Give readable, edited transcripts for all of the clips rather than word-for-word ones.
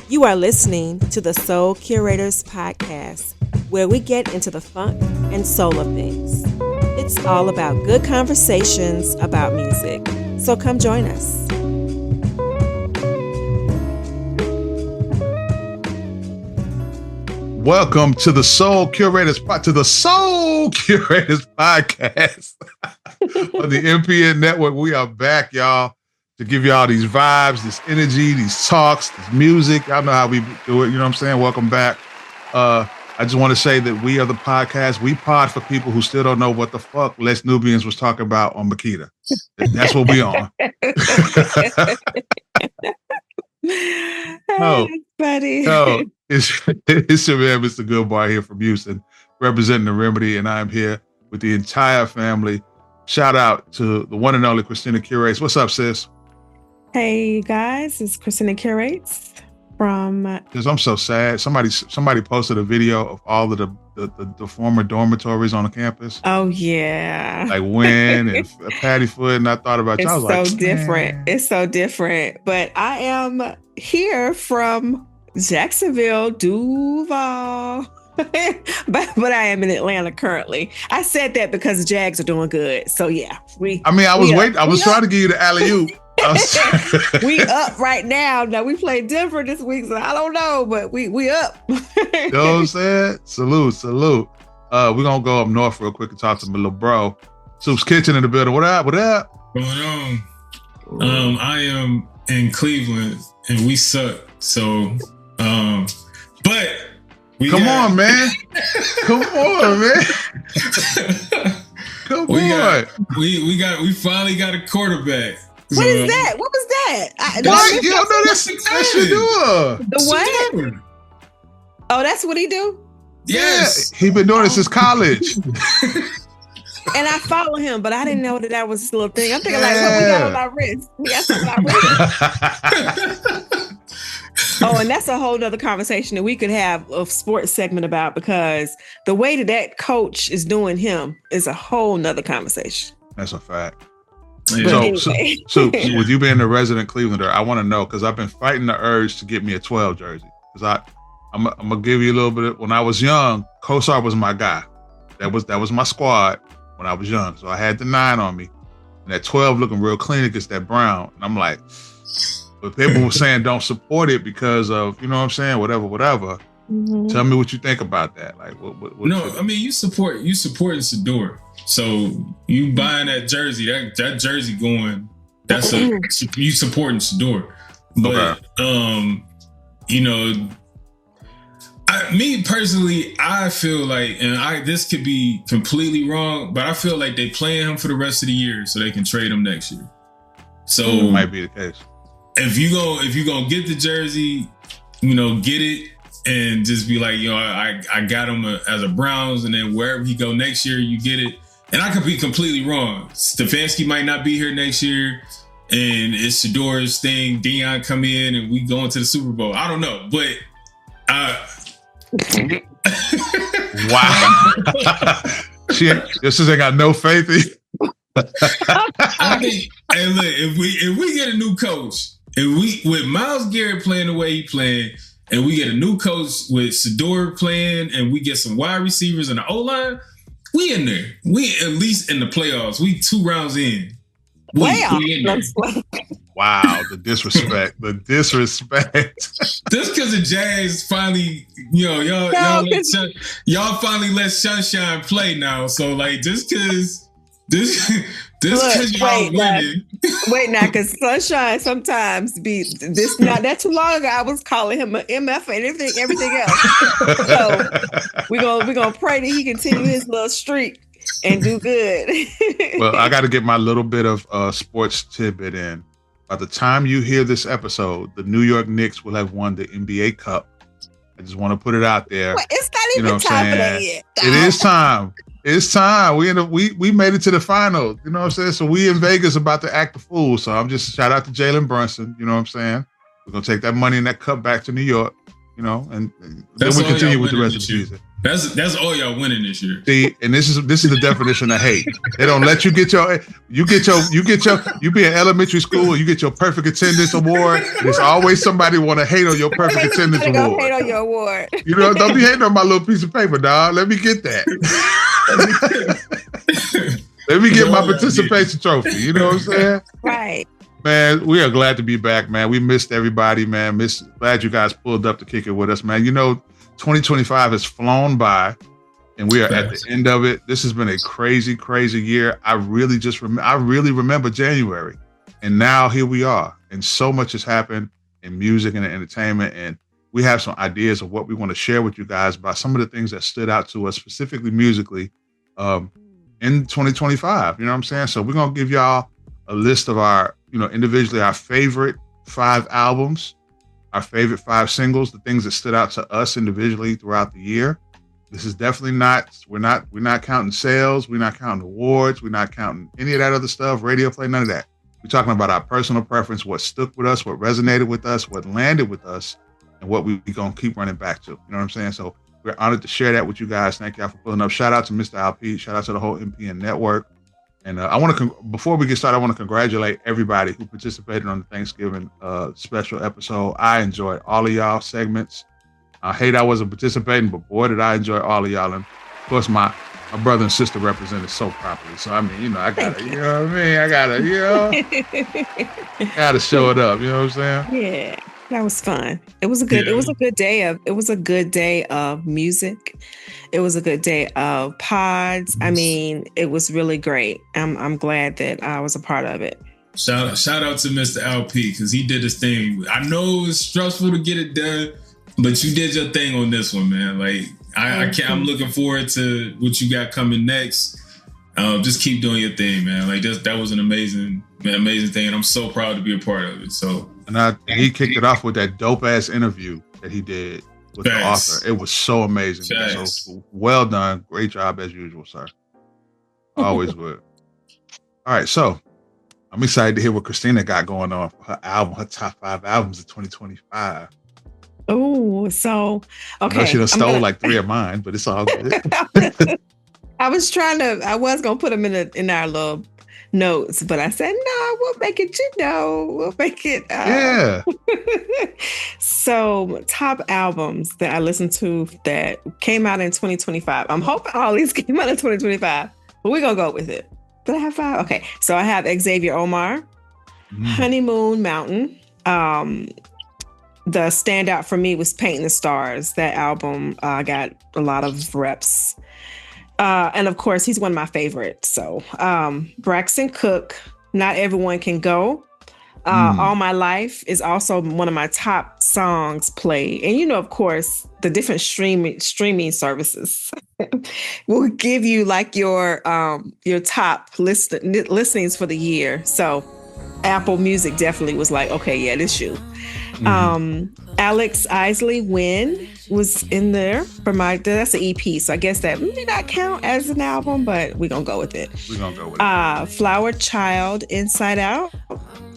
You are listening to the Soul Curators podcast, where we get into the funk and soul of things. It's all about good conversations about music. So come join us. Welcome to the Soul Curators podcast on the MPN Network. We are back, y'all, to give y'all these vibes, this energy, these talks, this music. Y'all know how we do it. You know what I'm saying? Welcome back. I just want to say that we are the podcast. We pod for people who still don't know what the fuck Les Nubians was talking about on Makita. That's what we on. Buddy. It's your man, Mr. Goodbar, here from Houston, representing the Remedy, and I'm here with the entire family. Shout out to the one and only Christina Curates. What's up, sis? Hey, you guys. It's Christina Curates from... Because I'm so sad. Somebody posted a video of all of the former dormitories on the campus. Oh, yeah. Like Wynn and Pattyfoot, and I thought about you. I was like, so different. It's so different. But I am here from Jacksonville, Duval. but I am in Atlanta currently. I said that because the Jags are doing good. So yeah, I was trying to give you the alley-oop. We up right now. Now we play Denver this week, so I don't know, but we up. You know what I'm saying? Salute. We're gonna go up north real quick and talk to my little bro. Soup's Kitchen in the building. What up? Going on? I am in Cleveland and we suck. So but Come on, man. We finally got a quarterback. What is that? What was that? What? You don't know that's Shadua. The what? Oh, that's what he do? Yes. Yeah, he been doing it since college. And I follow him, but I didn't know that was a little thing. I'm thinking like, what we got on our wrist? We got something on our wrist. Oh, and that's a whole nother conversation that we could have a sports segment about, because the way that coach is doing him is a whole nother conversation. That's a fact. Yeah. So with you being a resident Clevelander, I want to know, because I've been fighting the urge to get me a 12 jersey. Because I'm gonna give you a little bit. When I was young, Kosar was my guy. That was my squad when I was young. So I had the 9 on me, and that 12 looking real clean against that brown. And I'm like, but people were saying don't support it because of, you know what I'm saying, whatever. Mm-hmm. Tell me what you think about that. Like, what no, I mean, you supporting Sador. So you buying that jersey, that jersey going, you supporting Sador. But okay. Me personally, I feel like, and this could be completely wrong, but I feel like they playing him for the rest of the year so they can trade him next year. So it might be the case. If you gonna get the jersey, get it and just be like, I got him as a Browns, and then wherever he go next year, you get it. And I could be completely wrong. Stefanski might not be here next year, and it's Shador's thing. Deion come in and we go into the Super Bowl. I don't know, but wow. This ain't got no faith in you. I think, and look, if we get a new coach, with Myles Garrett playing the way he playing, and we get a new coach with Sador playing, and we get some wide receivers and the O-line, we in there. We at least in the playoffs. We 2 rounds in. We in there. Wow, the disrespect. Just because the Jags finally, y'all finally let Sunshine play now. So like, just because y'all winning. Wait now, because Sunshine sometimes be this. Not that too long ago, I was calling him an MF and everything else. So we gonna pray that he continue his little streak and do good. Well, I got to get my little bit of sports tidbit in. By the time you hear this episode, the New York Knicks will have won the NBA Cup. I just want to put it out there. Well, it's not even time for that yet. It is time. It's time. We made it to the final. You know what I'm saying? So we in Vegas about to act the fool. So I'm just shout out to Jalen Brunson. You know what I'm saying? We're gonna take that money and that cup back to New York. and then we continue with the rest of the season. That's all y'all winning this year. See, and this is the definition of hate. They don't let you be in elementary school and you get your perfect attendance award. There's always somebody want to hate on your perfect attendance award. Hate on your award. Don't be hating on my little piece of paper, dog. Let me get that. Let me get my participation trophy. You know what I'm saying? Right. Man, we are glad to be back, man. We missed everybody, man. Glad you guys pulled up to kick it with us, man. 2025 has flown by, and we are at the end of it. This has been a crazy, crazy year. I really remember January, and now here we are. And so much has happened in music and entertainment, and we have some ideas of what we want to share with you guys about some of the things that stood out to us, specifically musically, in 2025. You know what I'm saying? So we're gonna give y'all a list of our, individually our favorite 5 albums, our favorite 5 singles, the things that stood out to us individually throughout the year. This is definitely we're not counting sales, we're not counting awards, we're not counting any of that other stuff, radio play, none of that. We're talking about our personal preference, what stuck with us, what resonated with us, what landed with us, and what we're going to keep running back to. You know what I'm saying? So we're honored to share that with you guys. Thank y'all for pulling up. Shout out to Mr. LP. Shout out to the whole MPN Network. And before we get started, I want to congratulate everybody who participated on the Thanksgiving special episode. I enjoyed all of y'all segments. I hate I wasn't participating, but boy, did I enjoy all of y'all. And of course, my brother and sister represented so properly. So, I mean, I gotta, you know what I mean? I gotta show it up. You know what I'm saying? Yeah. That was fun. It was a good day of music. It was a good day of pods. I mean, it was really great. I'm glad that I was a part of it. Shout out to Mr. LP, because he did his thing. I know it was stressful to get it done, but you did your thing on this one, man. Like I'm looking forward to what you got coming next. Just keep doing your thing, man. Like that was an amazing thing, and I'm so proud to be a part of it. So, and he kicked it off with that dope ass interview that he did with the author. It was so amazing. So well done, great job as usual, sir. Always would. All right, so I'm excited to hear what Christina got going on for her album, her top 5 albums of 2025. Oh, so okay. I know she done stole like 3 of mine, but it's all good. I was gonna put them in our little notes, but I said, no, we'll make it, we'll make it. Yeah. So top albums that I listened to that came out in 2025. I'm hoping all these came out in 2025, but we're gonna go with it. Did I have 5? Okay. So I have Xavier Omar, Honeymoon Mountain. The standout for me was Painting the Stars. That album got a lot of reps. And of course, he's one of my favorites. So Braxton Cook, Not Everyone Can Go. All My Life is also one of my top songs played. And of course, the different streaming services will give you like your top listenings for the year. So Apple Music definitely was like, okay, yeah, this you. Alex Isley Win was in there for that's an EP, so I guess that may not count as an album, but we're gonna go with it. Flower Child, Inside Out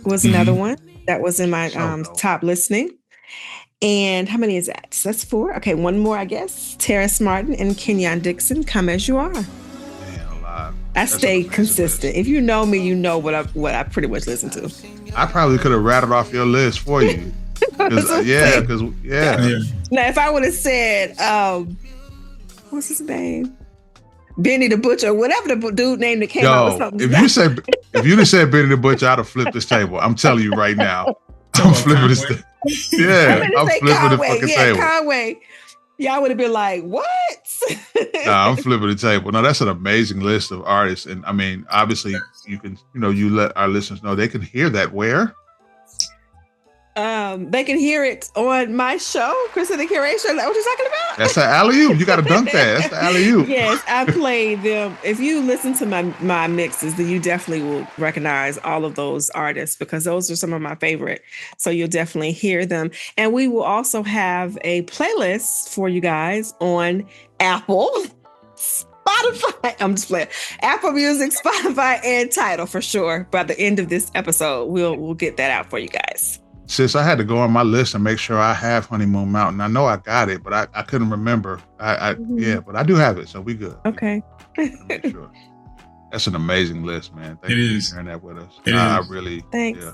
was another one that was in my top listening. And how many is that? So that's 4. Okay, one more, I guess. Terrace Martin and Kenyon Dixon, Come As You Are. Man, alive. I stay consistent. If you know me, you know what I pretty much listen to. I probably could have rattled off your list for you. Yeah. Now, if I would have said, what's his name? Benny the Butcher, whatever the dude name that came out with something. If you'd have said Benny the Butcher, I'd have flipped this table. I'm telling you right now. I'm flipping this table. Yeah, I'm flipping the fucking table. Conway. Y'all would have been like, what? Nah, I'm flipping the table. No, that's an amazing list of artists. And I mean, obviously you can, you let our listeners know they can hear that where? They can hear it on my show, Chris and the Curation. Is that what you're talking about? That's the alley-oop. You got to dunk that. That's the alley-oop. Yes, I played them. If you listen to my mixes, then you definitely will recognize all of those artists because those are some of my favorite. So you'll definitely hear them. And we will also have a playlist for you guys on Apple, Spotify. I'm just playing. Apple Music, Spotify, and Tidal for sure. By the end of this episode, we'll get that out for you guys. sis, I had to go on my list and make sure I have Honeymoon Mountain. I know I got it, but I couldn't remember. Yeah, but I do have it, so we good. Okay. Make sure. That's an amazing list, man. Thank you for sharing that with us. I really thanks. Yeah.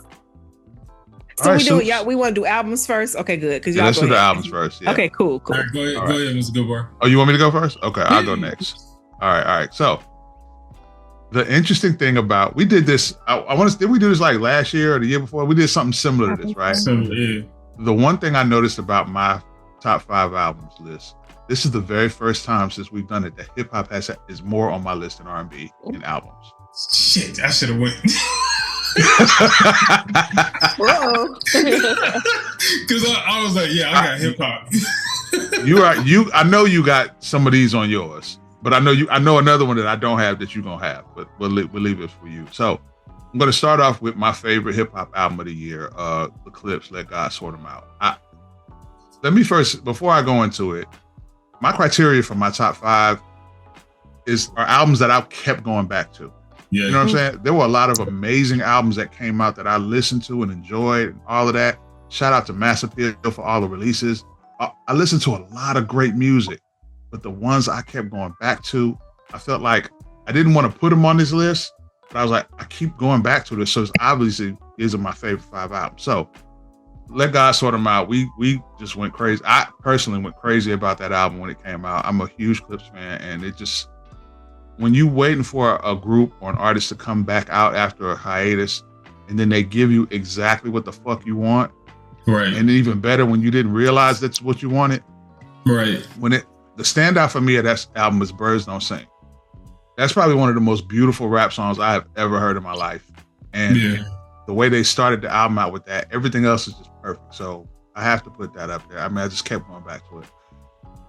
So right, we want to do albums first? Okay, good. Because let's do the albums first. Yeah. Okay, cool. All right, go ahead, Mr. Goodbar. Oh, you want me to go first? Okay, I'll go next. All right. So the interesting thing about we did this, did we do this like last year or the year before? We did something similar to this, right? Similar, yeah. The one thing I noticed about my top 5 albums list, this is the very first time since we've done it that hip hop is more on my list than R&B in albums. Shit, I should have went. Because I was like, yeah, I got hip hop. I know you got some of these on yours, but I know another one that I don't have that you're gonna have, but we'll leave it for you. So I'm gonna start off with my favorite hip hop album of the year, The Clips, Let God Sort Them Out. Let me first, before I go into it, my criteria for my top 5 are albums that I've kept going back to. Yeah. You know what I'm saying? There were a lot of amazing albums that came out that I listened to and enjoyed and all of that. Shout out to Mass Appeal for all the releases. I listened to a lot of great music, but the ones I kept going back to, I felt like I didn't want to put them on this list, but I was like, I keep going back to this. So it's obviously these are my favorite 5 albums. So Let God Sort Them Out. We just went crazy. I personally went crazy about that album when it came out. I'm a huge Clips fan, and it just, when you waiting for a group or an artist to come back out after a hiatus, and then they give you exactly what the fuck you want, right? And even better when you didn't realize that's what you wanted, right? The standout for me of that album is Birds Don't Sing. That's probably one of the most beautiful rap songs I have ever heard in my life, and the way they started the album out with that, everything else is just perfect. So I have to put that up there. I mean, I just kept going back to it.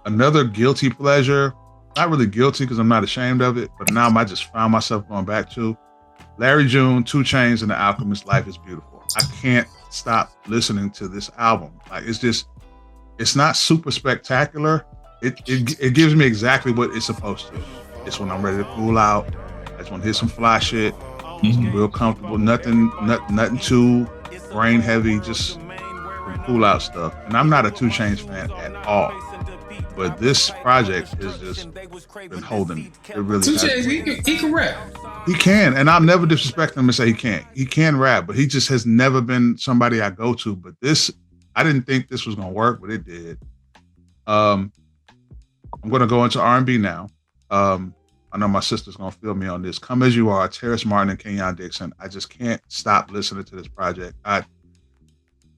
Another guilty pleasure. Not really guilty because I'm not ashamed of it, but now I just found myself going back to Larry June, 2 Chainz, and The Alchemist, Life is Beautiful. I can't stop listening to this album. Like, it's not super spectacular. It gives me exactly what it's supposed to. It's when I'm ready to cool out. I just want to hear some fly shit. Some real comfortable, nothing too brain heavy, just some cool out stuff. And I'm not a 2 Chainz fan at all. But this project has just been holding me. It really 2 Chainz, he can rap. He can, and I'll never disrespect him and say he can't. He can rap, but he just has never been somebody I go to. But this, I didn't think this was gonna work, but it did. I'm gonna go into R&B now. I know my sister's gonna feel me on this. Come As You Are, Terrace Martin and Kenyon Dixon. I just can't stop listening to this project.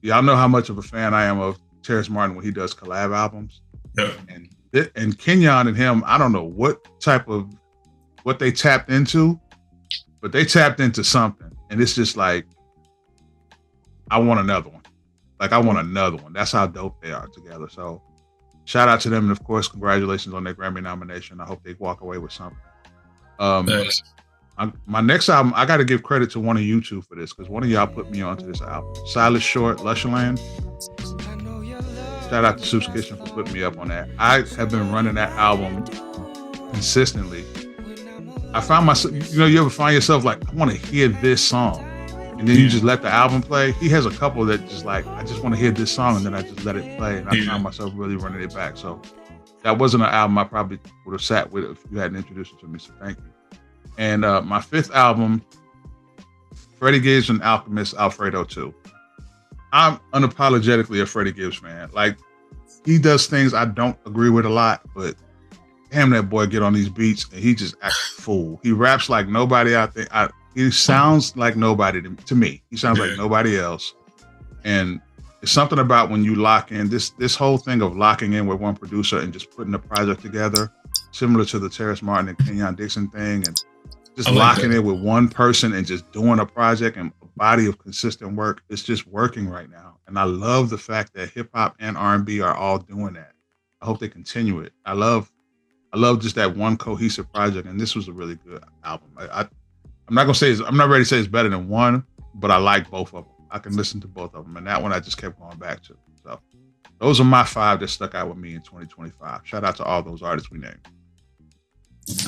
Y'all know how much of a fan I am of Terrace Martin when he does collab albums. Yep. And Kenyon and him, I don't know what they tapped into, but they tapped into something. And it's just like, I want another one. Like, I want another one. That's how dope they are together. So shout out to them. And of course, congratulations on their Grammy nomination. I hope they walk away with something. My next album, I got to give credit to one of you two for this, because one of y'all put me onto this album. Silas Short, Lusherland. Shout out to Soup's Kitchen for putting me up on that. I have been running that album consistently. I found myself, you ever find yourself like, I want to hear this song. And then you just let the album play. He has a couple that just like, I just want to hear this song, and then I just let it play. And I found myself really running it back. So that wasn't an album I probably would have sat with if you hadn't introduced it to me. So thank you. And my 5th album, Freddie Gibbs and Alchemist, Alfredo 2. I'm unapologetically a Freddie Gibbs fan. Like, he does things I don't agree with a lot, but damn, that boy get on these beats and he just acts a fool. He raps like nobody out there. He sounds like nobody to me. He sounds like nobody else. And it's something about when you lock in, this whole thing of locking in with one producer and just putting a project together, similar to the Terrace Martin and Kenyon Dixon thing, and just locking in with one person and just doing a project and a body of consistent work. It's just working right now. And I love the fact that hip hop and R&B are all doing that. I hope they continue it. I love just that one cohesive project. And this was a really good album. I'm not ready to say it's better than one, but I like both of them. I can listen to both of them. And that one I just kept going back to. So those are my 5 that stuck out with me in 2025. Shout out to all those artists we named.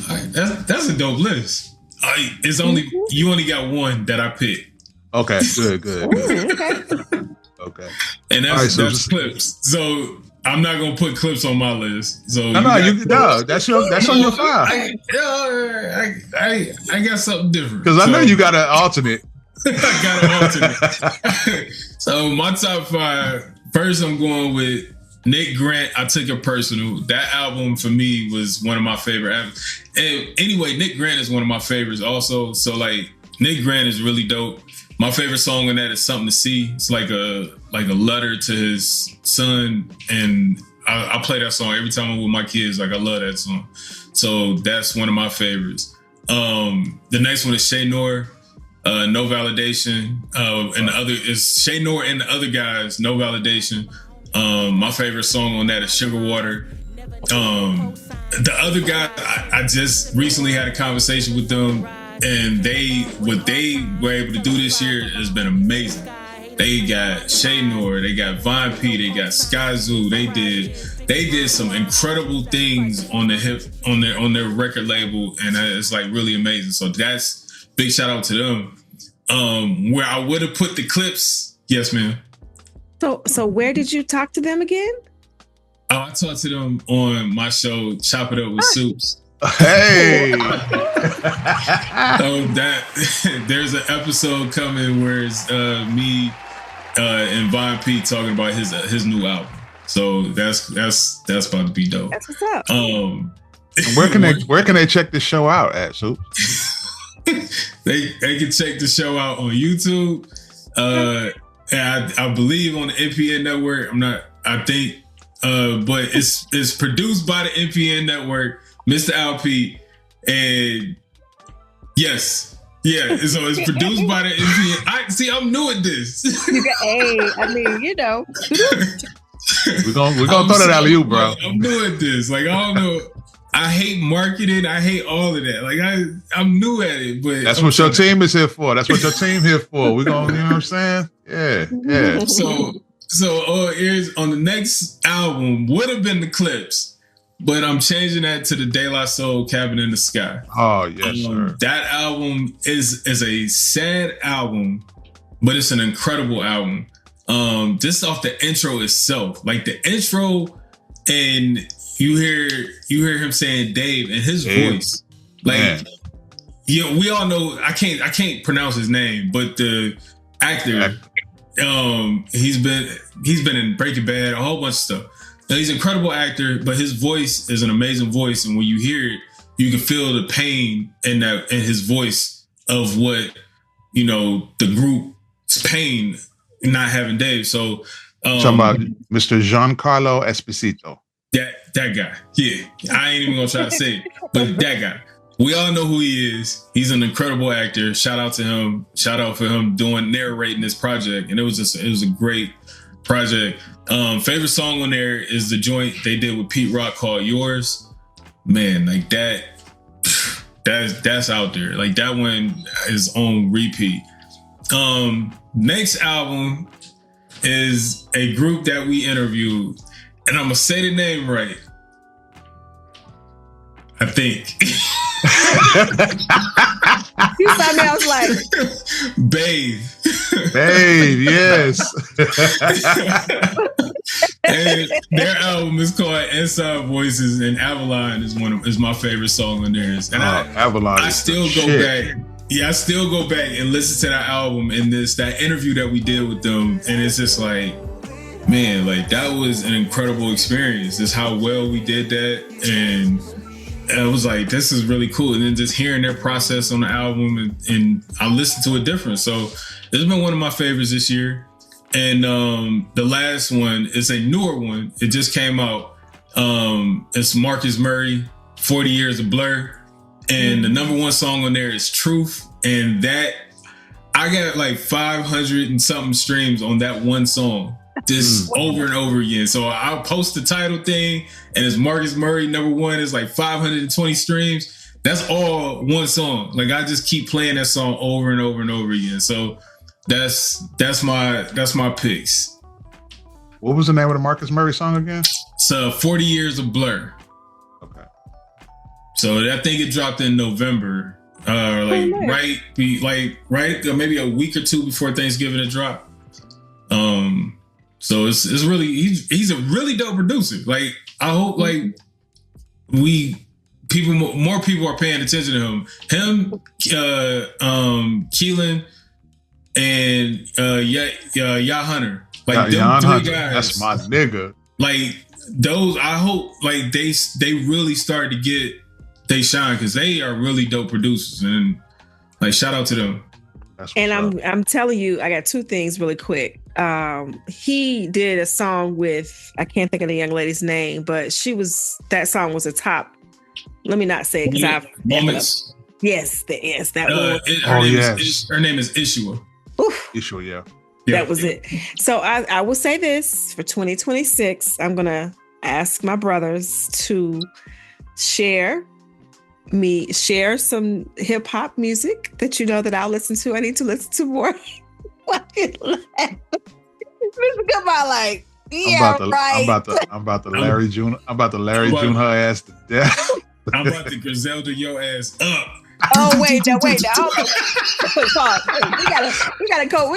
All right, that's a dope list. You only got one that I picked. Okay, good. Ooh, okay. Okay. And that's clips. So I'm not gonna put clips on my list. So that's on your file. I got something different because I know you got an alternate. I got an alternate. So my top 5. First, I'm going with Nick Grant. I Took It Personal. That album for me was one of my favorite albums. And anyway, Nick Grant is one of my favorites also. So like Nick Grant is really dope. My favorite song on that is Something to See. It's like a letter to his son, and I play that song every time I'm with my kids. Like I love that song, so that's one of my favorites. The next one is Shay Noor, No Validation, and the other is Shay Noor and the other guys, No Validation. My favorite song on that is Sugar Water. The other guy, I just recently had a conversation with them. And what they were able to do this year has been amazing. They got Shay Noor, they got Von P, they got Sky Zoo. They did some incredible things on their record label, and it's like really amazing. So that's big shout out to them. Where I would have put the clips, yes, ma'am. So where did you talk to them again? I talked to them on my show, Chop It Up with Soups. Hey. So there's an episode coming where it's me and Von P talking about his new album. So that's about to be dope. That's what's up. Where can they check this show out at, Soup? They can check the show out on YouTube. And I believe on the MPN Network. But it's produced by the MPN Network. Mr. Alp, and yes, yeah. So it's produced by the MPN. I'm new at this. Hey, I mean, you know, we're gonna throw that out of you, bro. I'm new at this. Like I don't know. I hate marketing. I hate all of that. Like I'm new at it, but that's what your team is here for. That's what your team here for. We're gonna, you know what I'm saying? Yeah. So here's on the next album would have been the clips. But I'm changing that to the De La Soul, Cabin in the Sky. Oh, yes, sir. That album is a sad album, but it's an incredible album. Just off the intro itself, like the intro, and you hear him saying Dave and his voice, like we all know. I can't pronounce his name, but the actor, he's been in Breaking Bad, a whole bunch of stuff. Now, he's an incredible actor, but his voice is an amazing voice, and when you hear it, you can feel the pain in his voice of what the group's pain in not having Dave. So, talking about Mr. Giancarlo Esposito. That guy, yeah, I ain't even gonna try to say it, but that guy. We all know who he is. He's an incredible actor. Shout out to him. Shout out for him narrating this project, and it was a great project. Favorite song on there is the joint they did with Pete Rock called Yours. Man, like that's out there. Like that one is on repeat. Next album is a group that we interviewed, and I'm gonna say the name right. I think. You saw me, I was like, Bathe, yes. And their album is called Inside Voices, and Avalon is my favorite song on theirs. And Avalon. I still go back. Yeah, I still go back and listen to that album and that interview that we did with them, and it's just like, man, like that was an incredible experience. Just how well we did that, and I was like, this is really cool. And then just hearing their process on the album, and I listened to it different. So it's been one of my favorites this year. And the last one is a newer one. It just came out. It's Marcus Murray, 40 Years of Blur. And the number one song on there is Truth. And that, I got like 500 and something streams on that one song. Just over and over again. So I'll post the title thing, and it's Marcus Murray number one. It's like 520 streams. That's all one song. Like I just keep playing that song over and over and over again. So that's my picks. What was the name of the Marcus Murray song again? It's 40 Years of Blur. Okay. So I think it dropped in November. Right, maybe a week or two before Thanksgiving it dropped. So it's really he's a really dope producer. Like I hope like more people are paying attention to him. Keelan and Ya Hunter. Like them three guys. That's my nigga. Like those, I hope like they really start to get they shine because they are really dope producers, and like shout out to them. And I'm telling you, I got two things really quick. He did a song with, I can't think of the young lady's name, but that song was a top. Let me not say it because I've Moments. Yes, that one. Her name is Ishua. Ishua, yeah. That was it. So I will say this for 2026, I'm gonna ask my brothers to share some hip hop music that you know that I'll listen to. I need to listen to more. Mr. Goodbye, like, yeah, right. I'm about to Larry June. I'm about to Larry June her ass to death. I'm about to Griselda your ass up. Oh wait. Pause. We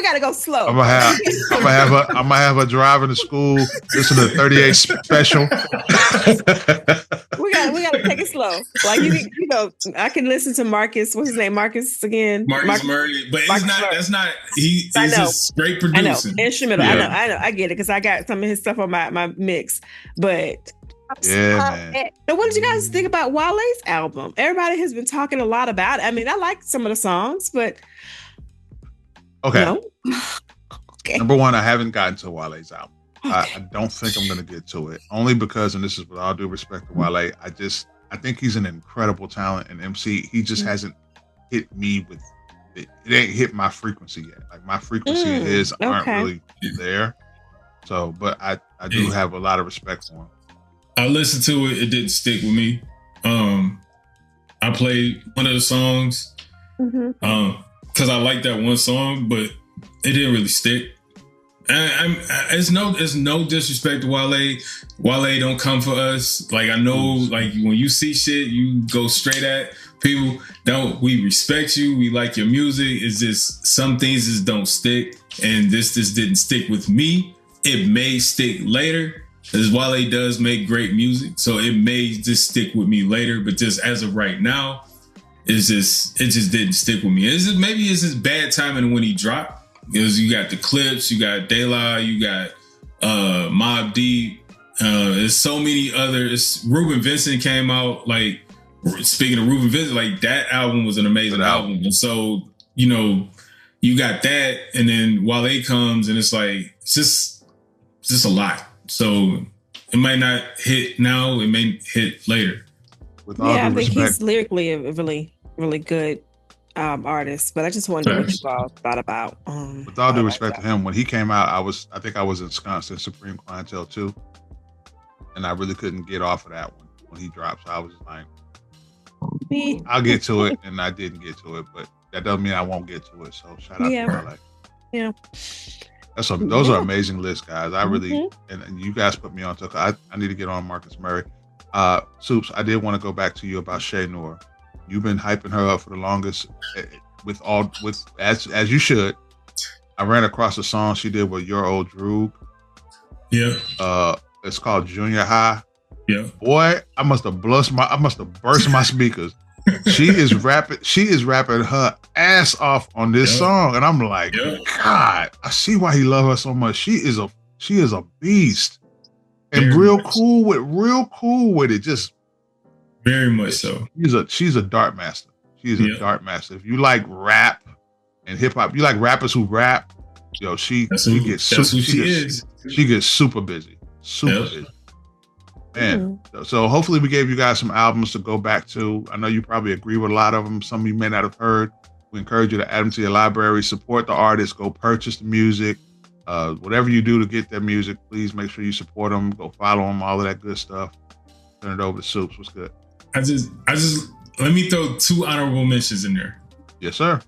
gotta go slow. I'm gonna have her driving to school, listen to 38 special. we gotta take it slow. Like you know, I can listen to Marcus. What's his name? Marcus again. Marcus Murray, but he's not. That's not. He's just great producing. I know instrumental. Yeah. I know. I get it because I got some of his stuff on my mix, but. Man. So what did you guys think about Wale's album? Everybody has been talking a lot about it. I mean, I like some of the songs, but okay. No? Okay. Number one, I haven't gotten to Wale's album. Okay. I don't think I'm going to get to it, only because, and this is with all due respect to Wale, I think he's an incredible talent and MC. He just hasn't hit me with it. It ain't hit my frequency yet. Like my frequency and his aren't really there. So, but I do have a lot of respect for him. I listened to it. It didn't stick with me. I played one of the songs because I liked that one song, but it didn't really stick. It's no disrespect to Wale. Wale don't come for us. Like I know, like when you see shit, you go straight at people. We respect you. We like your music. It's just some things just don't stick, and this didn't stick with me. It may stick later. Because Wale does make great music, so it may just stick with me later. But just as of right now, it just didn't stick with me. Maybe it's just bad timing when he dropped, because you got the clips, you got De La, you got Mobb Deep. There's so many others. Ruben Vincent came out. Like speaking of Ruben Vincent, like that album was an amazing album. And so you know, you got that, and then Wale comes, and it's like it's just a lot. So it might not hit now. It may hit later. I think he's lyrically a really, really good artist. But I just wonder what you all thought about. With all due respect to him, when he came out, I think I was ensconced in Supreme Clientele too, and I really couldn't get off of that one when he dropped. So I was like, I'll get to it, and I didn't get to it. But that doesn't mean I won't get to it. So shout out to Wale. Yeah. Those are amazing lists, guys. I really and you guys put me on to. I need to get on Marcus Murray. Soups, I did want to go back to you about Shay Noor. You've been hyping her up for the longest, as you should. I ran across a song she did with Your Old Droog. Yeah. It's called Junior High. Yeah. Boy, I must have burst my speakers. She is rapping her ass off on this song, and I'm like, God, I see why he loves her so much. She is a beast, and very real cool with it. Just very much so. She's a dart master. She's a dart master. If you like rap and hip hop, you like rappers who rap. She gets super busy. Super busy. Man, so hopefully we gave you guys some albums to go back to. I know you probably agree with a lot of them. Some you may not have heard. We encourage you to add them to your library, support the artists, go purchase the music. Whatever you do to get their music, please make sure you support them, go follow them, all of that good stuff. Turn it over to Soups. What's good? I just let me throw two honorable mentions in there. Yes, sir.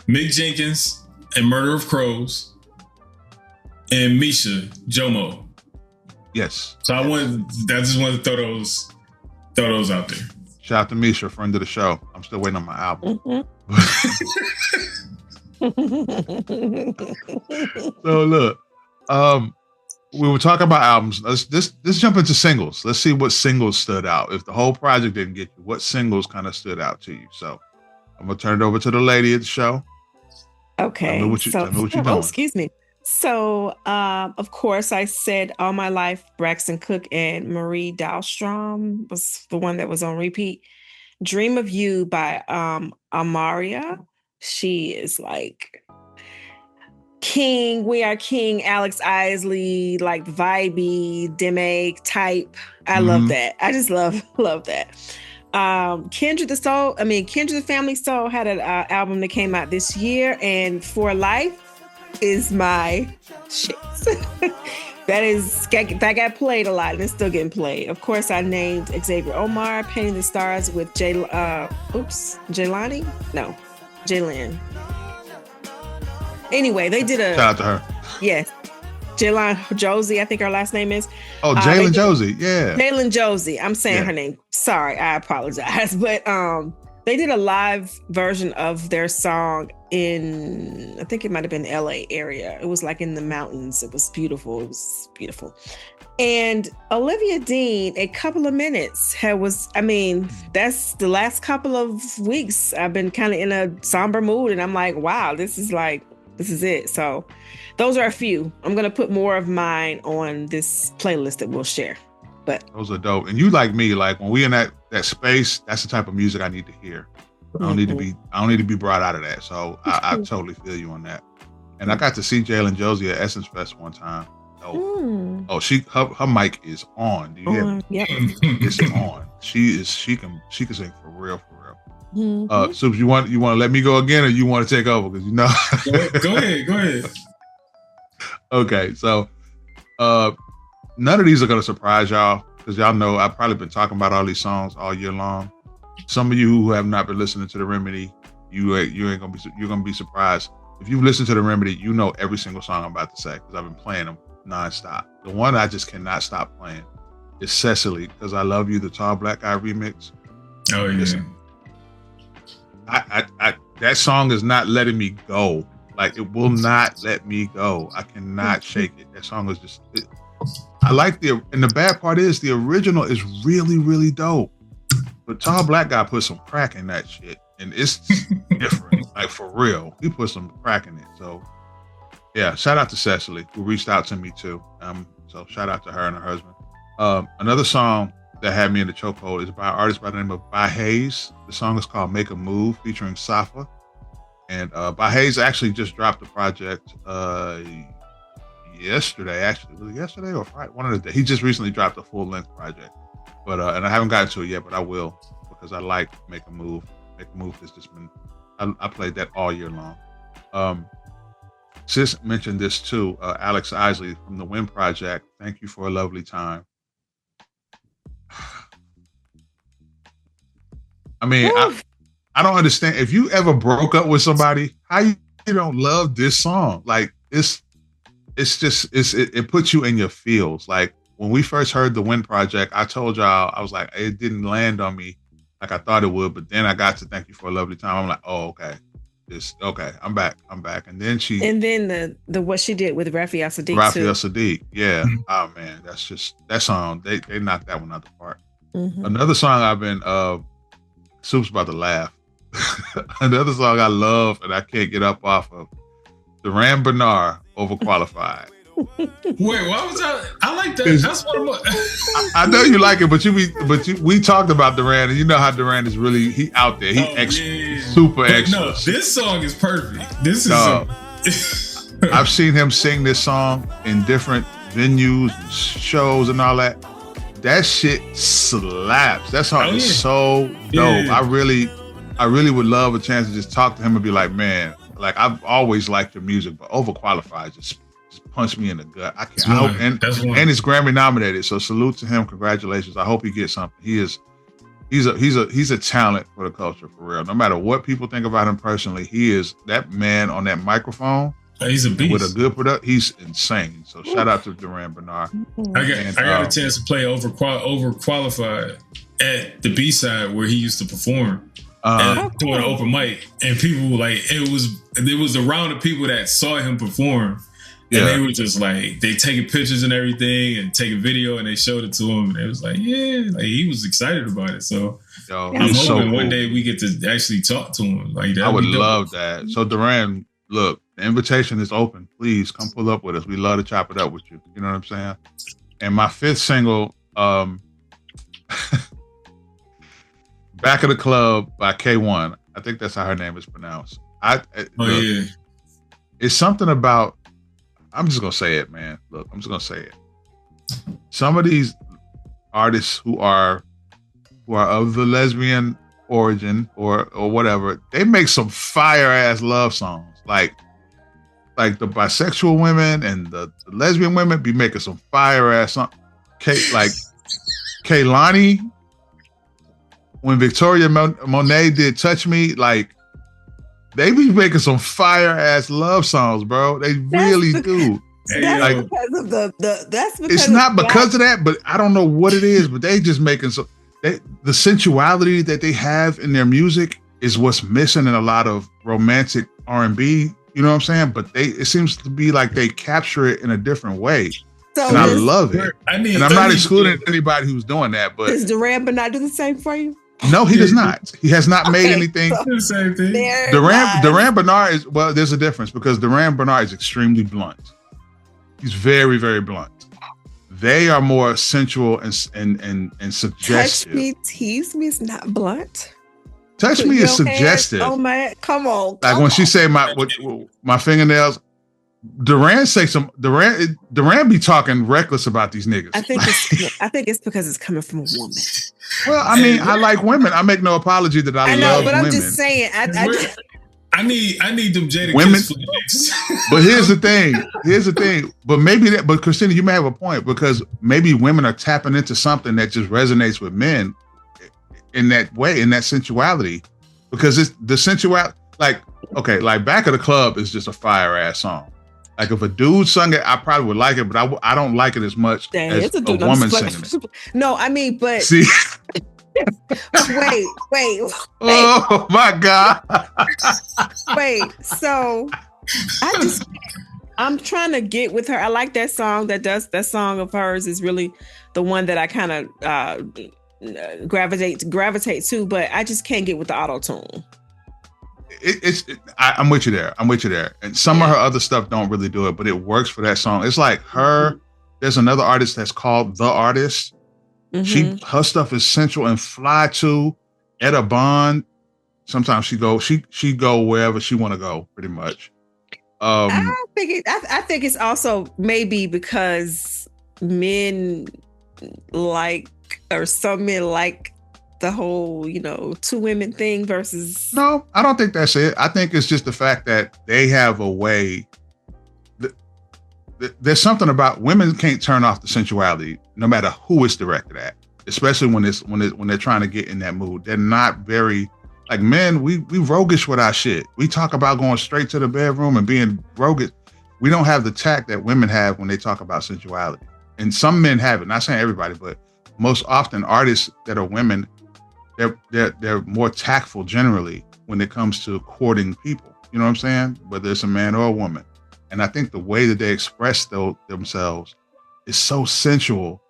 Mick Jenkins and Murder of Crows, and Misha Jomo. Yes. So I just wanted to throw those out there. Shout out to Misha, friend of the show. I'm still waiting on my album. So look, we were talking about albums. Let's jump into singles. Let's see what singles stood out. If the whole project didn't get you, what singles kind of stood out to you? So I'm gonna turn it over to the lady at the show. Okay. Tell me what you're doing. Excuse me. So, of course, I said All My Life, Braxton Cook and Marie Dahlstrom was the one that was on repeat. Dream of You by Amaria. She is like King, We Are King, Alex Isley, like vibey, Deme type. I love that. I just love that. Kendra the Family Soul had an album that came out this year, and For Life is my shit. that got played a lot and it's still getting played. Of course, I named Xavier Omar, Painting the Stars with Jaylani? No, Jaylin. Anyway, they did a shout out to her. Yes. Jaylin Josie, I think her last name is. Oh, Jalen Josie, yeah. Jalen Josie. I'm saying her name. Sorry, I apologize. But they did a live version of their song in, I think it might have been LA area. It was like in the mountains. It was beautiful. And Olivia Dean, A Couple of Minutes, that's the last couple of weeks. I've been kind of in a somber mood and I'm like, wow, this is it. So those are a few. I'm going to put more of mine on this playlist that we'll share. But those are dope. And you like me, like when we in that space, that's the type of music I need to hear. I don't need to be brought out of that. So I totally feel you on that. And I got to see Jalen Josie at Essence Fest one time. Her mic is on. Do you hear me? Yep. It's on. She can sing for real. So you want to let me go again, or you want to take over? Because Go ahead. Okay, so none of these are gonna surprise y'all because y'all know I've probably been talking about all these songs all year long. Some of you who have not been listening to The Remedy, you're gonna be surprised. If you've listened to The Remedy, you know every single song I'm about to say because I've been playing them nonstop. The one I just cannot stop playing is Cecily, Because I Love You, the Tall Black Guy remix. Oh yeah. Listen, I that song is not letting me go. Like, it will not let me go. I cannot shake it. That song is just, I like and the bad part is the original is really, really dope. But Tall Black Guy put some crack in that shit. And it's different, like for real. He put some crack in it. So yeah, shout out to Cecily, who reached out to me too. So shout out to her and her husband. Another song that had me in the chokehold is by an artist by the name of By Hayes. The song is called Make a Move, featuring Safa. And By Hayes actually just dropped the project yesterday. Actually, was it yesterday or Friday? One of the days. He just recently dropped a full-length project, but and I haven't gotten to it yet, but I will because I like Make a Move. Make a Move has just been. I played that all year long. Sis mentioned this too. Alex Isley from the Wind Project. Thank You for a Lovely Time. I mean, I don't understand. If you ever broke up with somebody, how you don't love this song? Like it puts you in your feels. Like when we first heard the Wind Project, I told y'all, I was like, it didn't land on me like I thought it would. But then I got to Thank You for a Lovely Time. I'm like, oh, okay. I'm back. And then the what she did with Raphael Sadiq. Sadiq. Yeah. Oh man, that's just that song. They knocked that one out the park. Another song I've been Soup's about to laugh. Another song I love and I can't get up off of, Duran Bernard, Overqualified. Wait, why was that? I like that. That's what I know you like it, but we talked about Duran, and you know how Duran is really out there. Super extra. No, this song is perfect. This is. I've seen him sing this song in different venues, and shows, and all that. That shit slaps. That song is so dope. Yeah. I really would love a chance to just talk to him and be like, man, like I've always liked your music, but Overqualified just punched me in the gut. I can't. And it's Grammy nominated, so salute to him. Congratulations. I hope he gets something. He's a talent for the culture, for real. No matter what people think about him personally, he is that man on that microphone. He's a beast. With a good product, he's insane. So shout out to Duran Bernard. I got a chance to play Overqualified at the B-side where he used to perform. Doing an open mic, and people like it was a round of people that saw him perform. And they were just like, they taking pictures and everything and taking video, and they showed it to him. And it was like, yeah, like he was excited about it. So I'm hoping so cool. one day we get to actually talk to him. Like that. I would love that. So Duran, look, the invitation is open. Please come pull up with us. We love to chop it up with you. You know what I'm saying? And my 5th single, Back of the Club by K1. I think that's how her name is pronounced. It's something about, I'm just going to say it, man. Look, I'm just going to say it. Some of these artists who are of the lesbian origin or whatever, they make some fire ass love songs. Like the bisexual women and the lesbian women be making some fire ass songs. Like Kehlani, when Victoria Monet did Touch Me, like they be making some fire ass love songs, bro. They really do. That's because of that's because it's not because of that, but I don't know what it is, but they just making the sensuality that they have in their music is what's missing in a lot of romantic R&B. You know what I'm saying? But it seems to be like they capture it in a different way. And I love it. And I'm not excluding anybody who's doing that, but does Duran Bernard do the same for you? No, he does not. He has not made anything. The same thing. Duran Bernard is, well, there's a difference because Duran Bernard is extremely blunt. He's very, very blunt. They are more sensual and suggestive. Touch Me, Tease Me is not blunt. Touch Me is suggestive. Oh man, come on. Like when she say my fingernails, Duran be talking reckless about these niggas. I think it's because it's coming from a woman. Well, I mean, I like women. I make no apology that I love women. I'm just saying. I need them Jada women. Kiss flicks. But here's the thing. But Christina, you may have a point because maybe women are tapping into something that just resonates with men in that way, in that sensuality, because it's the sensuality. Like Back of the Club is just a fire ass song. Like if a dude sung it, I probably would like it, but I don't like it as much as a woman singing it. No, I mean, but see. wait. Oh my God. Wait, so I'm trying to get with her. I like that song. That song of hers is really the one that I kind of gravitate to, but I just can't get with the auto tune. I'm with you there. And some of her other stuff don't really do it, but it works for that song. It's like her. There's another artist that's called The Artist. Mm-hmm. Her stuff is sensual and fly too. Etta Bond. Sometimes she go wherever she want to go, pretty much. I think it's also maybe because men like, or some men like the whole, two women thing versus. No, I don't think that's it. I think it's just the fact that they have a way. There's something about women can't turn off the sensuality, no matter who it's directed at. Especially when they're trying to get in that mood. They're not very like men. We roguish with our shit. We talk about going straight to the bedroom and being roguish. We don't have the tact that women have when they talk about sensuality. And some men have it. Not saying everybody, but most often artists that are women. They're more tactful generally when it comes to courting people. You know what I'm saying? Whether it's a man or a woman. And I think the way that they express themselves is so sensual.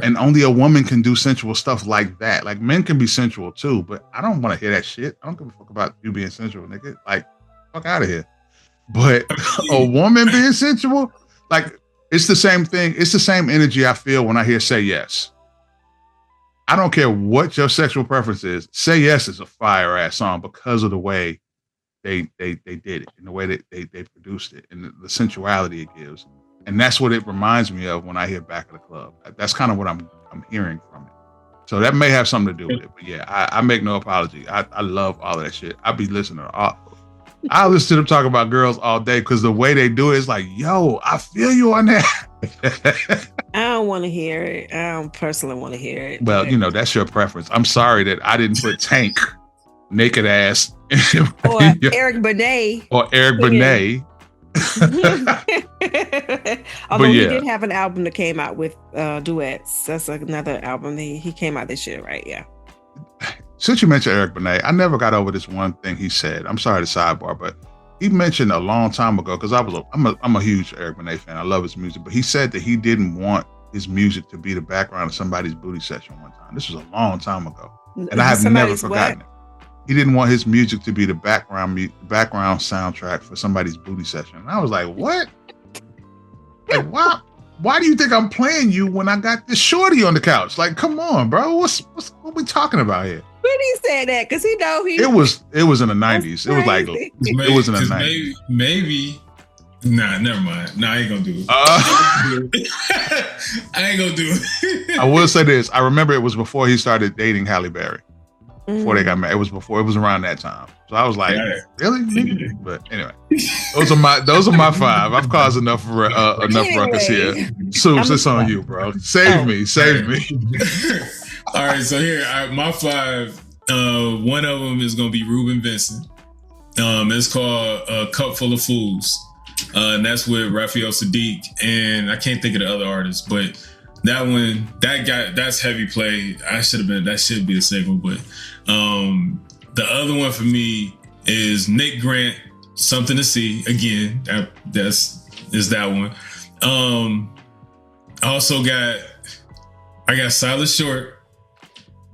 And only a woman can do sensual stuff like that. Like men can be sensual too, but I don't want to hear that shit. I don't give a fuck about you being sensual, nigga. Like, fuck out of here. But a woman being sensual, like it's the same thing. It's the same energy I feel when I hear Say Yes. I don't care what your sexual preference is. Say Yes is a fire ass song because of the way they did it and the way that they produced it and the sensuality it gives. And that's what it reminds me of when I hear Back of the Club. That's kind of what I'm hearing from it. So that may have something to do with it. But yeah, I make no apology. I love all of that shit. I be listening to I listen to them talk about girls all day because the way they do it is like, yo, I feel you on that. I don't want to hear it. I don't personally want to hear it. Well, that's your preference. I'm sorry that I didn't put Tank, naked ass, or Eric Benet. Although he did have an album that came out with duets. That's another album. He came out this year, right? Yeah. Since you mentioned Eric Benet, I never got over this one thing he said. I'm sorry to sidebar, but he mentioned a long time ago, because I'm a huge Eric Benet fan. I love his music, but he said that he didn't want his music to be the background of somebody's booty session one time. This was a long time ago, and I have never forgotten it. He didn't want his music to be the background soundtrack for somebody's booty session. And I was like, what? Like, why do you think I'm playing you when I got this shorty on the couch? Like, come on, bro. What we talking about here? When he said that, because he know he. It was in the 90s. It was like it was in the 90s. Maybe. Nah, never mind. Nah, I ain't gonna do it. I ain't gonna do it. I will say this. I remember it was before he started dating Halle Berry. Before they got married. It was around that time. So I was like, really? But anyway, those are my 5. I've caused enough ruckus here. Soups, it's on you, bro. Save me. All right, so here, my 5. One of them is gonna be Ruben Vincent. It's called A Cup Full of Fools. And that's with Raphael Sadiq, and I can't think of the other artists, but that one, that's heavy play. That should be a single, but the other one for me is Nick Grant, Something to See. Again, that's that one. I got Silas Short,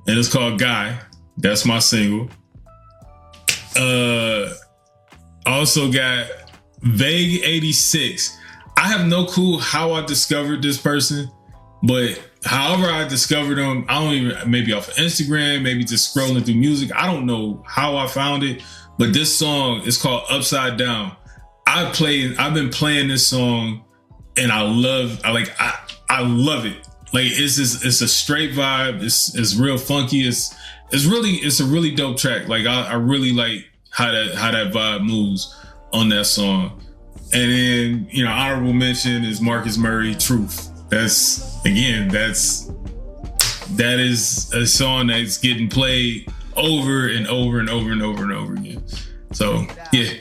and it's called Guy. That's my single. Also got Vague 86. I have no clue how I discovered this person, but however I discovered them, I don't even, maybe off of Instagram, maybe just scrolling through music. I don't know how I found it, but this song is called Upside Down. I've been playing this song and I love it. Like it's a straight vibe. It's real funky. It's a really dope track. Like I really like how that vibe moves on that song. And then, honorable mention is Marcus Murray, Truth. That is a song that's getting played over and over and over and over and over again. So yeah,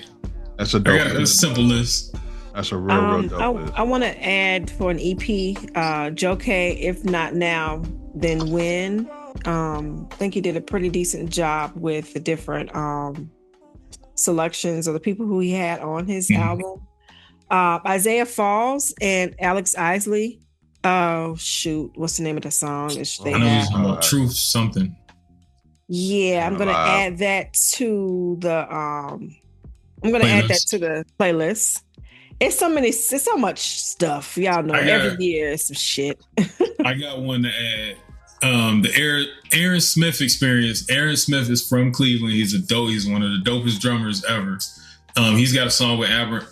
that's a dope. That's a simple list. That's a real dope list. I want to add for an EP, Joe K, If Not Now, Then When. I think he did a pretty decent job with the different selections of the people who he had on his album. Isaiah Falls and Alex Isley. Oh shoot, what's the name of the song? I know it's called Truth something. Yeah, I'm gonna add that to the add that to the playlist. It's so much stuff. Y'all know every year is some shit. I got one to add. The Aaron Smith experience. Aaron Smith is from Cleveland. He's one of the dopest drummers ever. He's got a song with Amber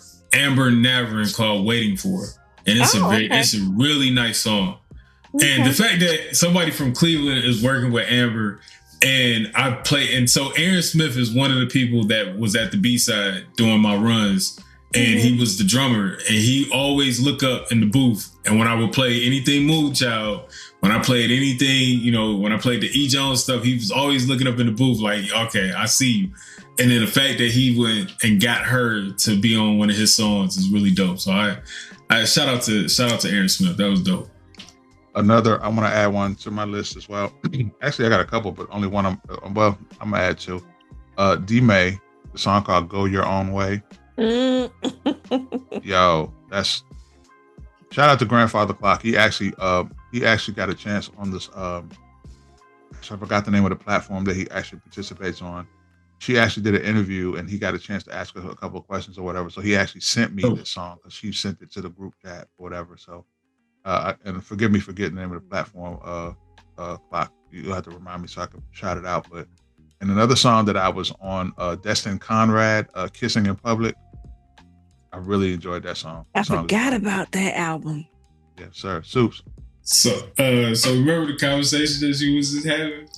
Navarin called Waiting For. And it's a really nice song. Okay. And the fact that somebody from Cleveland is working with Amber, and so Aaron Smith is one of the people that was at the B-side doing my runs, and he was the drummer, and he always look up in the booth. And when I would play anything Mood Child, when I played anything, when I played the E. Jones stuff, he was always looking up in the booth like, okay, I see you. And then the fact that he went and got her to be on one of his songs is really dope. So I shout out to Aaron Smith. That was dope. I want to add one to my list as well. Actually, I got a couple, but only one. I'm gonna add two. D-May, the song called "Go Your Own Way." Yo, that's shout out to Grandfather Clock. He actually got a chance on this. I forgot the name of the platform that he actually participates on. She actually did an interview, and he got a chance to ask her a couple of questions or whatever. So he actually sent me this song because she sent it to the group chat or whatever. So, and forgive me for getting the name of the platform. Clock. You'll have to remind me so I can shout it out. But and another song that I was on, Destin Conrad, "Kissing in Public." I really enjoyed that song. I forgot about that album. Yes, sir. Soups. So remember the conversation that you was having?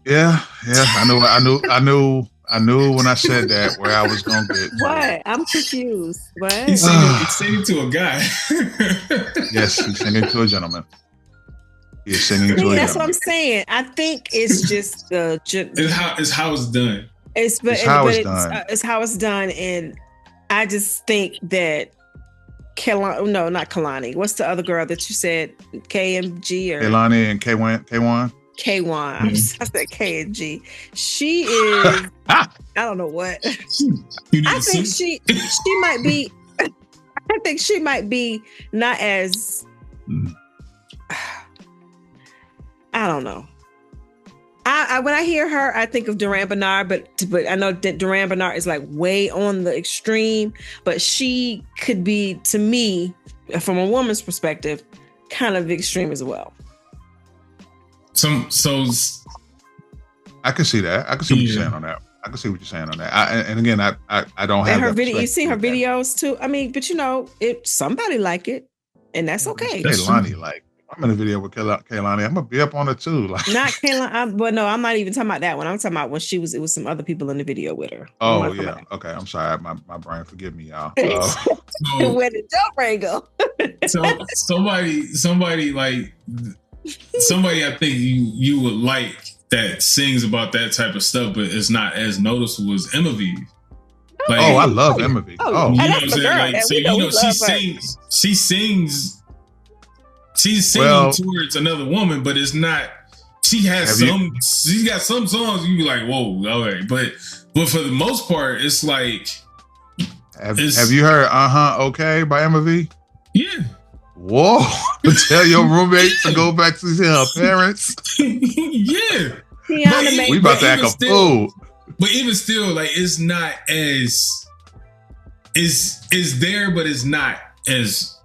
Yeah. I knew when I said that where I was gonna get. What? I'm confused. What? He's singing to a guy. Yes, he's singing to a gentleman. He's singing to a gentleman. That's what I'm saying. I think it's just it's how it's done. It's how it's done, and I just think that not Kalani. What's the other girl that you said? KMG or Kehlani and K1? K1. I said K and G. She is. I don't know what. I think she might be. I think she might be not as. I don't know. I when I hear her, I think of Duran Bernard, but I know that Duran Bernard is like way on the extreme, but she could be, to me, from a woman's perspective, kind of extreme as well. So I can see that. I can see what you're saying on that. I can see what you're saying on that. And again, I don't have her video. You see her videos too. I mean, but somebody like it, and that's okay. Kaylani like. I'm in a video with Kaylani. I'm gonna be up on it too. Like, not Kaylani, but no, I'm not even talking about that one. I'm talking about when it was some other people in the video with her. Oh yeah, okay. I'm sorry, my brain. Forgive me, y'all. Where did your brain go? somebody I think you would like that sings about that type of stuff, but it's not as noticeable as Emma V. Like, I love Emma V. You know what I'm saying? Like, she sings. She's singing towards another woman, but it's not. She's got some songs you be like, whoa, okay. But for the most part, it's like. Have you heard Okay by Emma V? Yeah. Whoa. Tell your roommate to go back to her parents. Yeah. We about to act a fool. But even still, like, it's not as. It's there, but it's not as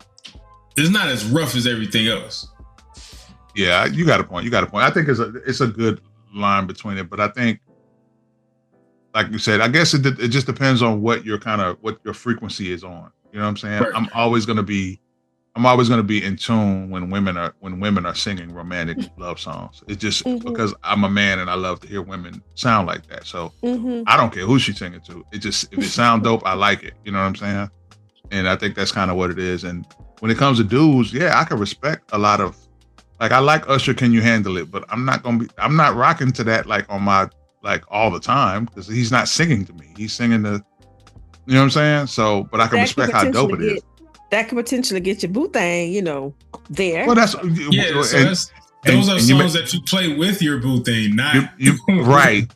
rough as everything else. Yeah, you got a point. I think it's a good line between it, but I think, like you said, I guess it just depends on what your frequency is on. You know what I'm saying? Right. I'm always gonna be in tune when women are singing romantic love songs. It's just because I'm a man and I love to hear women sound like that. So I don't care who she's singing to. It just, if it sounds dope, I like it. You know what I'm saying? And I think that's kind of what it is. And when it comes to dudes, yeah, I can respect a lot of, like, I like Usher, Can You Handle It? But I'm not rocking to that like on my, like, all the time, because he's not singing to me. He's singing you know what I'm saying? So, but I can respect how dope it is. That could potentially get your boo thing, there. Well, those are songs that you play with your boo thing, not right.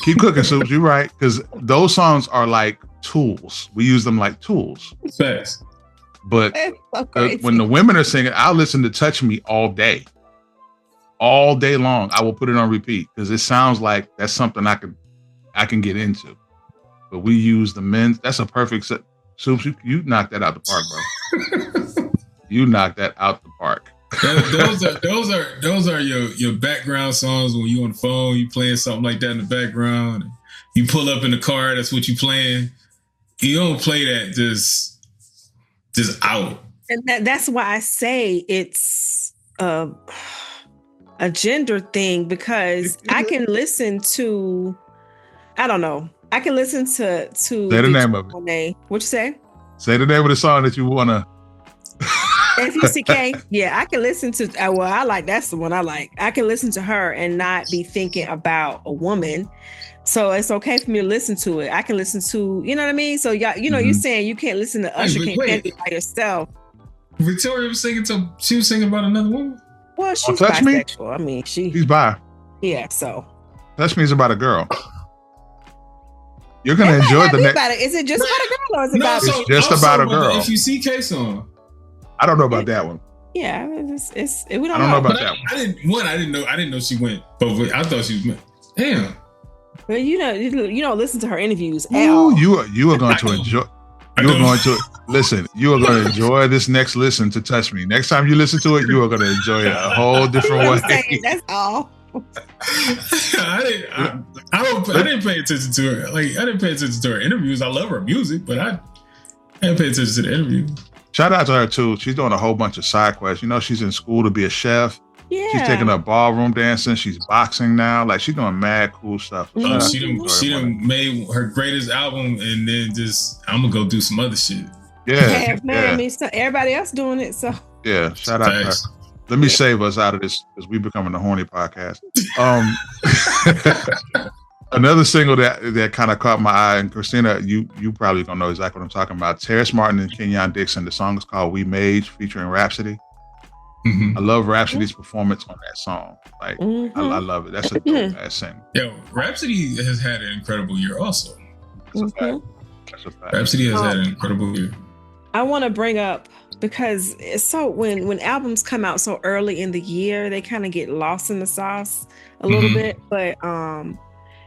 Keep cooking, Soups. You're right, because those songs are like tools. We use them like tools. Facts. But when the women are singing, I'll listen to Touch Me all day long. I will put it on repeat because it sounds like that's something I can get into. But we use the men's. That's a perfect set. Soups, you knocked that out the park, bro. You knocked that out the park. Those are your background songs when you on the phone, you playing something like that in the background. You pull up in the car, that's what you playing. You don't play that just out. And that's why I say it's a gender thing, because I can listen to, I don't know. I can listen to say the name of it. What you say? Say the name of the song that you wanna. FUCK. Yeah, I can listen to. I like, that's the one I like. I can listen to her and not be thinking about a woman. So it's okay for me to listen to it. I can listen to, you know what I mean? So y'all, you're saying you can't listen to Usher, can't handle it by yourself. Victoria was singing about another woman. Well, she's bisexual. I mean, she's bi. Yeah, so Touch Me is about a girl. You're gonna enjoy the next. Is it just about a girl, or is it about? It's just about a girl. The FUCK song. I don't know about that one. Yeah, we don't I don't know about that one. I didn't know she went. But I thought she went. Damn. Well, you don't listen to her interviews at all. You are going to enjoy. You are going to listen. You are going to enjoy this next listen to Touch Me. Next time you listen to it, you are going to enjoy it a whole different way. That's all. I didn't pay attention to her. Like, I didn't pay attention to her interviews. I love her music, but I didn't pay attention to the interview. Shout out to her too. She's doing a whole bunch of side quests. She's in school to be a chef. Yeah. She's taking up ballroom dancing. She's boxing now. Like, she's doing mad cool stuff. She done made her greatest album, and then just, I'm gonna go do some other shit. Yeah. Man, I mean, so everybody else doing it. So yeah, shout out to her. Let me save us out of this because we're becoming a horny podcast. Another single that kind of caught my eye, and Christina, you probably gonna know exactly what I'm talking about. Terrace Martin and Kenyon Dixon. The song is called "We Made," featuring Rhapsody. I love Rhapsody's performance on that song. Like, I love it. That's a dope ass thing. Yo, Rhapsody has had an incredible year also. That's a fact. That's a fact. Rhapsody has had an incredible year. I want to bring up, because it's so when albums come out so early in the year, they kind of get lost in the sauce a little bit. But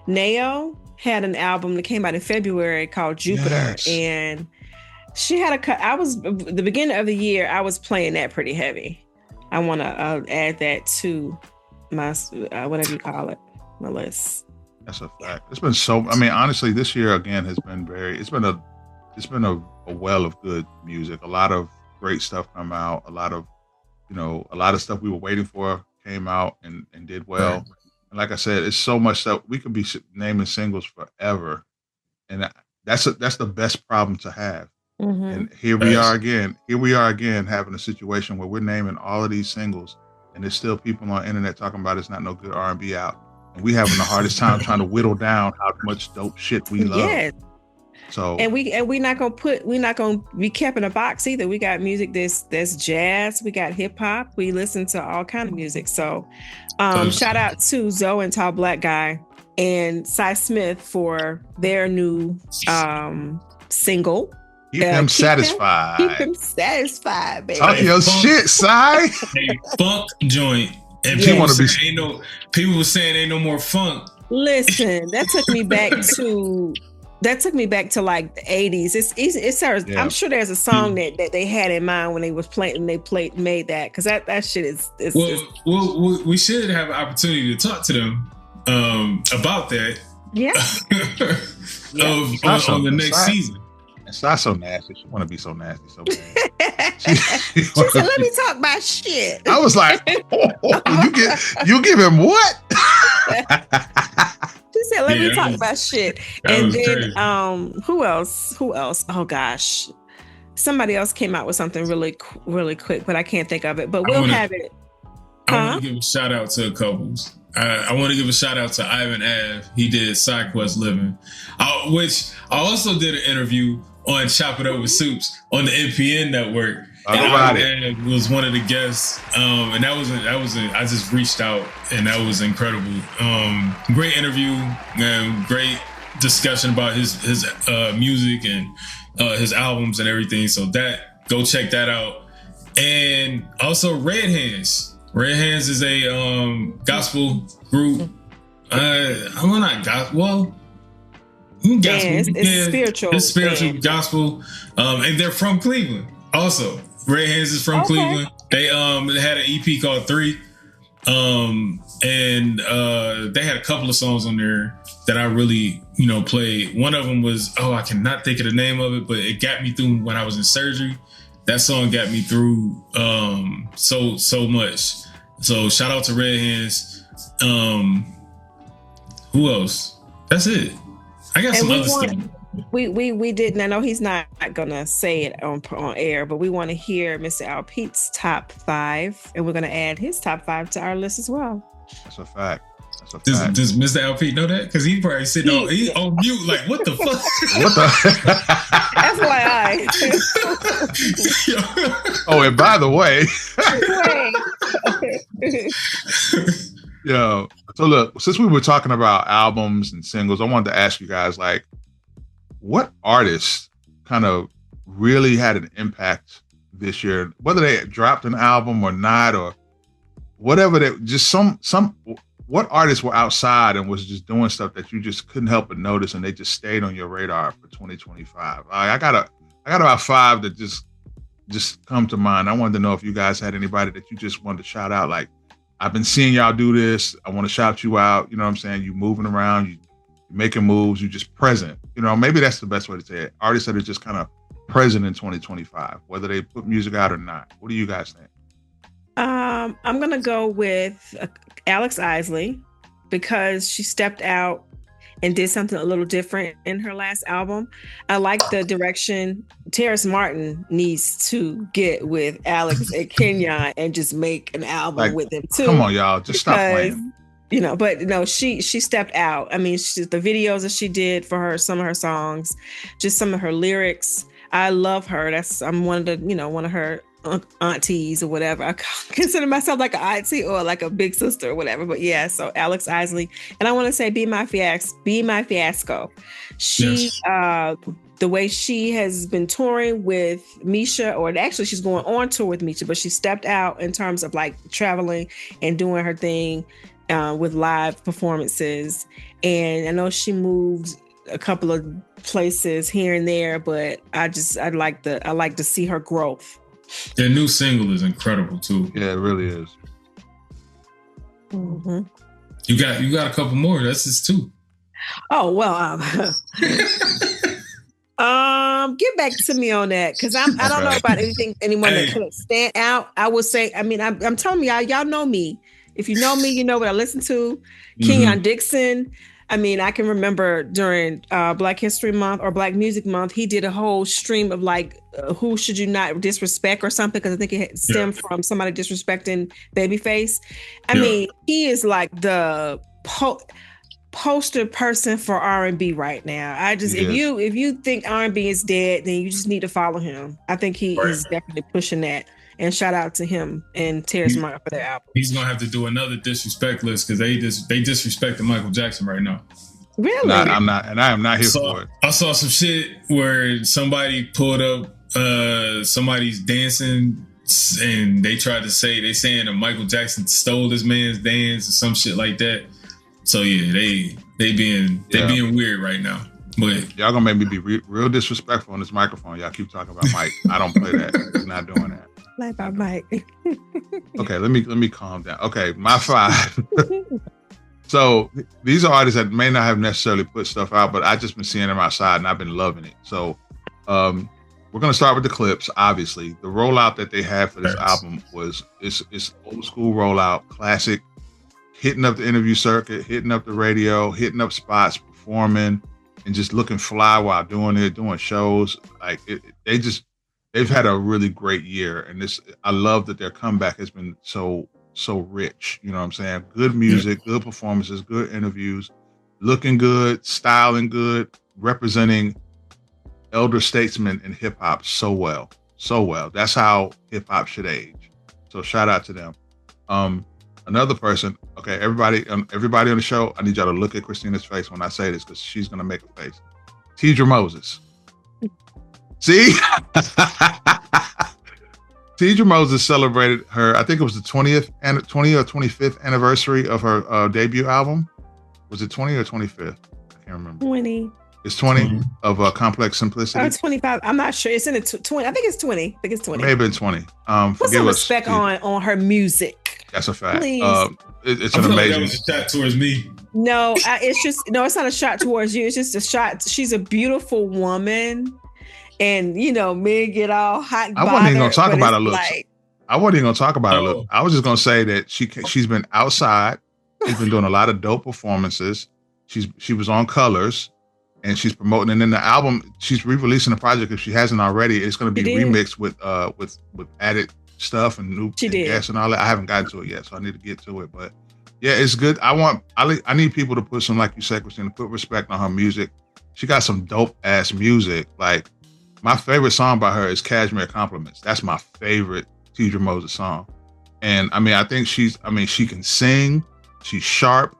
Nao had an album that came out in February called Jupiter, and she had the beginning of the year, I was playing that pretty heavy. I want to add that to my whatever you call it, my list. That's a fact. It's been so. I mean, honestly, this year again has been It's been a well of good music. A lot of great stuff come out. A lot of stuff we were waiting for came out and did well. Right. And like I said, it's so much stuff. We could be naming singles forever, and that's the best problem to have. And here we are again. Here we are again having a situation where we're naming all of these singles, and there's still people on the internet talking about it's not no good R&B out, and we having the hardest time trying to whittle down how much dope shit we love. Yeah. So we're not gonna be kept in a box either. We got music that's jazz, we got hip hop, we listen to all kind of music. So shout out to Zoe and Tall Black Guy and Cy Smith for their new single. Keep them satisfied. Keep them satisfied, baby. Talk your shit, Cy. Funk joint. And people were saying ain't no more funk. Listen, that took me back to like the 80s. It's I'm sure there's a song that they had in mind when they was playing. Made that, because that shit is. We should have an opportunity to talk to them about that. Yeah. On the next season. It's not so nasty. She want to be so nasty so bad. She said, "Let me talk about shit." I was like, you give him what? She said, "Let me talk about shit." And then crazy. Who else? Oh gosh, somebody else came out with something really, really quick, but I can't think of it. But we'll have it. I want to give a shout out to a couples. I want to give a shout out to Ivan Ave. He did Side Quest Living, which I also did an interview on Chop It Up with Soups on the MPN Network. And was one of the guests, and that was I just reached out, and that was incredible. Great interview, great discussion about his music and his albums and everything. So go check that out. And also Red Hands. Red Hands is a gospel group. I'm not gospel. Well, gospel. It's spiritual. It's spiritual gospel, and they're from Cleveland. Also, Red Hands is from Cleveland. They had an EP called 3, and they had a couple of songs on there that I really played. One of them was I cannot think of the name of it, but it got me through when I was in surgery. That song got me through so much. So shout out to Red Hands. Who else? That's it. I got some other stuff. We didn't. I know he's not gonna say it on air, but we want to hear Mr. Al Pete's top 5, and we're gonna add his top 5 to our list as well. That's a fact. Does Mr. Al Pete know that? Because he probably sitting on mute, like, what the fuck? What the? FYI. Oh, and by the way, so look, since we were talking about albums and singles, I wanted to ask you guys, like, what artists kind of really had an impact this year, whether they dropped an album or not, or whatever, that just what artists were outside and was just doing stuff that you just couldn't help but notice, and they just stayed on your radar for 2025? I got about 5 that just come to mind. I wanted to know if you guys had anybody that you just wanted to shout out. Like, I've been seeing y'all do this. I want to shout you out. You know what I'm saying? You moving around, you making moves, you just present. Maybe that's the best way to say it. Artists that are just kind of present in 2025, whether they put music out or not. What do you guys think? I'm going to go with Alex Isley, because she stepped out and did something a little different in her last album. I like the direction. Terrace Martin needs to get with Alex and Kenyon and just make an album with them too. Come on, y'all. Just stop playing. But no, she stepped out. I mean, the videos that she did for some of her songs, just some of her lyrics. I love her. I'm one of her aunties or whatever. I consider myself like an auntie or like a big sister or whatever. But yeah, so Alex Isley. And I want to say Be My Fiasco. She the way she has been touring with Misha, or actually she's going on tour with Misha, but she stepped out in terms of like traveling and doing her thing with live performances. And I know she moved a couple of places here and there, but I like to see her growth. Their new single is incredible too. Yeah, it really is. Mm-hmm. You got a couple more. That's just two. Oh well, get back to me on that, because I don't know about anyone that could stand out. I would say, I mean, I'm telling y'all know me. If you know me, you know what I listen to. Kenyon Dixon. I mean, I can remember during Black History Month or Black Music Month, he did a whole stream of like, who should you not disrespect or something, because I think it stemmed from somebody disrespecting Babyface. I mean, he is like the poster person for R&B right now. If you think R&B is dead, then you just need to follow him. I think he is definitely pushing that. And shout out to him and Terrace Martin for their album. He's gonna have to do another disrespect list because they disrespecting Michael Jackson right now. Really? I am not here for it. I saw some shit where somebody pulled up somebody's dancing and they tried to say saying that Michael Jackson stole this man's dance or some shit like that. So yeah, they being weird right now. But y'all gonna make me be real disrespectful on this microphone. Y'all keep talking about Mike. I don't play that. He's not doing that. Like about Mike. Okay, let me calm down. Okay, my 5. So these are artists that may not have necessarily put stuff out, but I just been seeing them outside and I've been loving it. So we're gonna start with the clips. Obviously, the rollout that they had for this album it's old school rollout, classic, hitting up the interview circuit, hitting up the radio, hitting up spots, performing, and just looking fly while doing it, doing shows. Like they've had a really great year, and I love that their comeback has been so rich. You know what I'm saying? Good music, good performances, good interviews, looking good, styling good, representing elder statesmen in hip hop so well. That's how hip hop should age. So shout out to them. Another person. Okay, everybody on the show, I need y'all to look at Christina's face when I say this, because she's gonna make a face. Tidra Moses. See? Tidra Moses celebrated her, I think it was the 20th or 25th anniversary of her debut album. Was it 20 or 25th? I can't remember. 20. It's 20 of Complex Simplicity. Or 25. I'm not sure. It's in the 20. I think it's 20. I think it's 20. It may have been 20. Put some respect on her music. That's a fact. Please. It's an amazing. Like that was a shot towards me. No, it's not a shot towards you. It's just a shot. She's a beautiful woman. And, you know, men get all hot and bothered. I wasn't even going to talk about her looks. Like, I wasn't even going to talk about her look. I was just going to say that she's been outside. She's been doing a lot of dope performances. She was on Colors, and she's promoting. And then the album, she's re-releasing the project if she hasn't already. It's going to be remixed with added stuff and new guests and all that. I haven't gotten to it yet, so I need to get to it. But yeah, it's good. I need people to put some, like you said, Christina, put respect on her music. She got some dope ass music. Like, my favorite song by her is Cashmere Compliments. That's my favorite Tidra Moses song. And I mean, I think she can sing, she's sharp,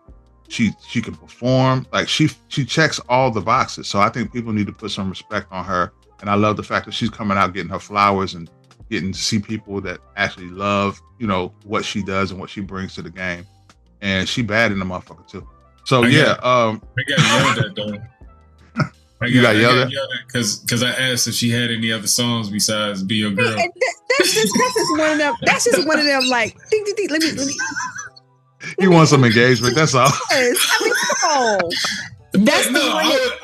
she can perform. Like she checks all the boxes. So I think people need to put some respect on her. And I love the fact that she's coming out getting her flowers and getting to see people that actually love, you know, what she does and what she brings to the game. And she bad in the motherfucker too. So I got yelled at though. You got yelled at? Because I asked if she had any other songs besides "Be Your Girl." That's just one of them. That's just one of them. Like, ding, ding, ding, let me. You want some engagement? That's all. Yes. I mean, come on.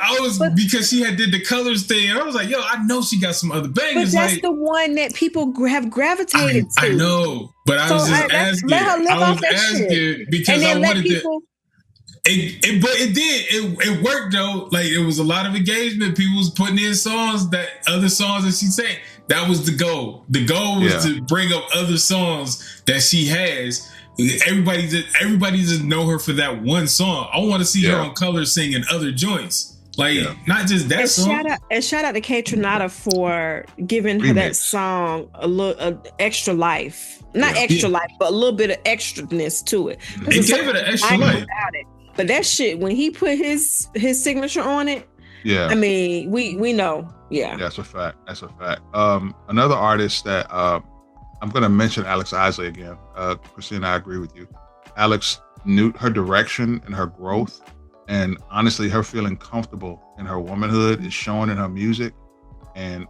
I was because she did the Colors thing. I was like, yo, I know she got some other bangers. But that's the one that people have gravitated to. I know, but I was just asking. Let her live off that shit. Because I wanted to. It worked though. Like, it was a lot of engagement. People was putting in other songs that she sang. That was the goal. The goal was to bring up other songs that she has. Everybody doesn't know her for that one song. I want to see her on Colors singing other joints. Like, not just that song. Shout out to K Tronada for giving her that song a little extra life. Not extra life, but a little bit of extraness to it. He gave it an extra life. But that shit, when he put his signature on it, I mean, we know. Yeah. That's a fact. Another artist that I'm going to mention, Alex Isley again. Christina, I agree with you. Alex knew her direction and her growth. And honestly, her feeling comfortable in her womanhood is showing in her music. And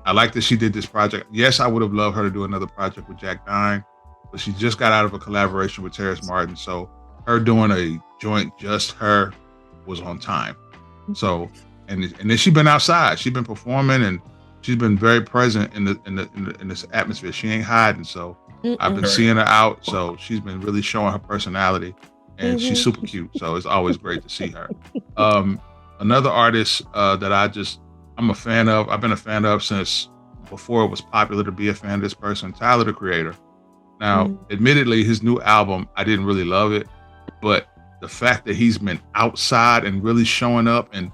I like that she did this project. Yes, I would have loved her to do another project with Jack Dine, but she just got out of a collaboration with Terrace Martin. So her doing a joint, just her, was on time. So, and then she's been outside. She's been performing and she's been very present in this atmosphere. She ain't hiding. So I've been seeing her out. So she's been really showing her personality. And she's super cute, so it's always great to see her. Another artist that I'm a fan of, I've been a fan of since before it was popular to be a fan of this person, Tyler, the Creator. Now, admittedly, his new album, I didn't really love it, but the fact that he's been outside and really showing up, and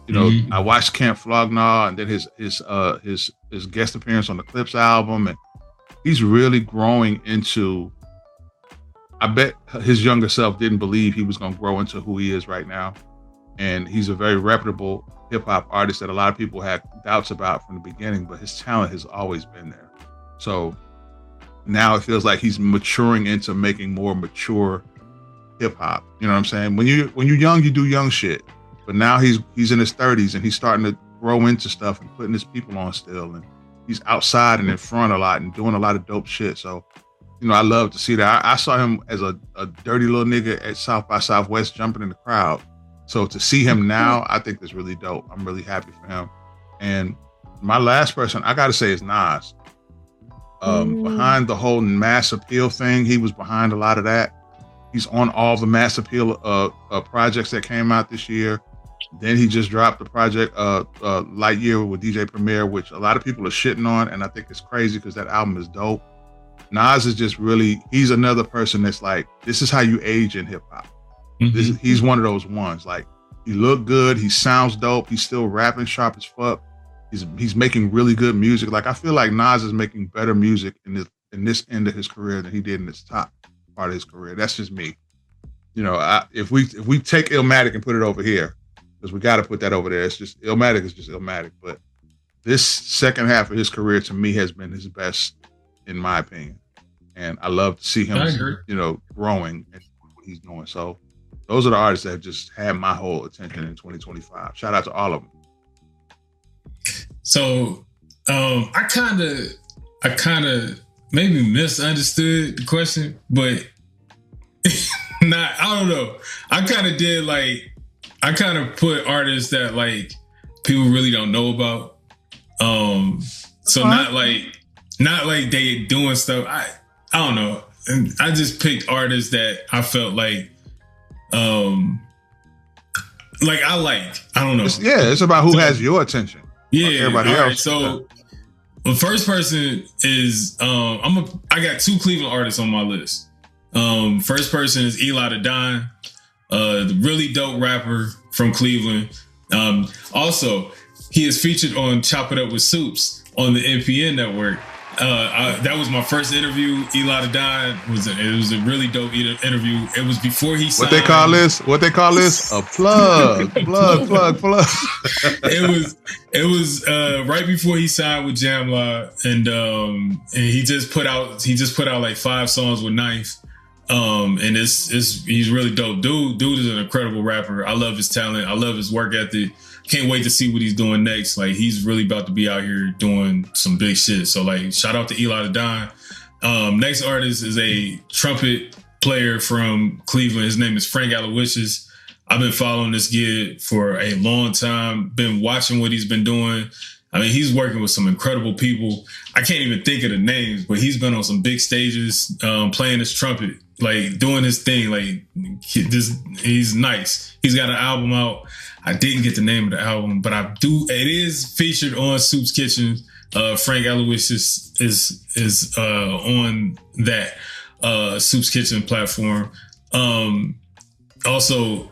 you know, I watched Camp Flog Gnaw and then his guest appearance on the Clips album, and he's really growing into. I bet his younger self didn't believe he was going to grow into who he is right now. And he's a very reputable hip hop artist that a lot of people had doubts about from the beginning, but his talent has always been there. So now it feels like he's maturing into making more mature hip hop. You know what I'm saying? When you're young, you do young shit. But now he's in his 30s and he's starting to grow into stuff and putting his people on still. And he's outside and in front a lot and doing a lot of dope shit. So you know, I love to see that. I saw him as a dirty little nigga at South by Southwest jumping in the crowd. So to see him now, I think that's really dope. I'm really happy for him. And my last person, I got to say, is Nas. Behind the whole mass appeal thing, he was behind a lot of that. He's on all the mass appeal projects that came out this year. Then he just dropped the project Lightyear with DJ Premier, which a lot of people are shitting on. And I think it's crazy because that album is dope. Nas is just really, he's another person that's like, this is how you age in hip hop. He's one of those ones. Like, he look good, he sounds dope, he's still rapping sharp as fuck. He's making really good music. Like, I feel like Nas is making better music in this end of his career than he did in this top part of his career. That's just me. You know, if we take Illmatic and put it over here, because we got to put that over there. It's just Illmatic is just Illmatic. But this second half of his career to me has been his best, in my opinion. And I love to see him, you know, growing and what he's doing. So those are the artists that have just had my whole attention in 2025. Shout out to all of them. So I kind of maybe misunderstood the question, but I don't know. I kind of did I kind of put artists that like people really don't know about. So not like they doing stuff. I don't know. And I just picked artists that I felt like I don't know. It's about who has your attention. Yeah. Everybody else. Right, so the first person is I got two Cleveland artists on my list. First person is Eli the Don, the really dope rapper from Cleveland. Also, he is featured on Chop It Up with Soups on the MPN Network. That was my first interview. Eli the Don was a really dope interview. It was before he signed. What they call this? A plug. Plug. It was right before he signed with Jamla, and he just put out like 5 songs with Knife. And he's really dope. Dude is an incredible rapper. I love his talent. I love his work ethic. Can't wait to see what he's doing next. Like, he's really about to be out here doing some big shit. So, like, shout out to Eli the Don. Next artist is a trumpet player from Cleveland. His name is Frank Aloysius. I've been following this kid for a long time. Been watching what he's been doing. I mean, he's working with some incredible people. I can't even think of the names, but he's been on some big stages, playing his trumpet, like doing his thing. Like, he's nice. He's got an album out. I didn't get the name of the album, but I do. It is featured on Soup's Kitchen. Frank Aloysius is on that Soup's Kitchen platform. Also,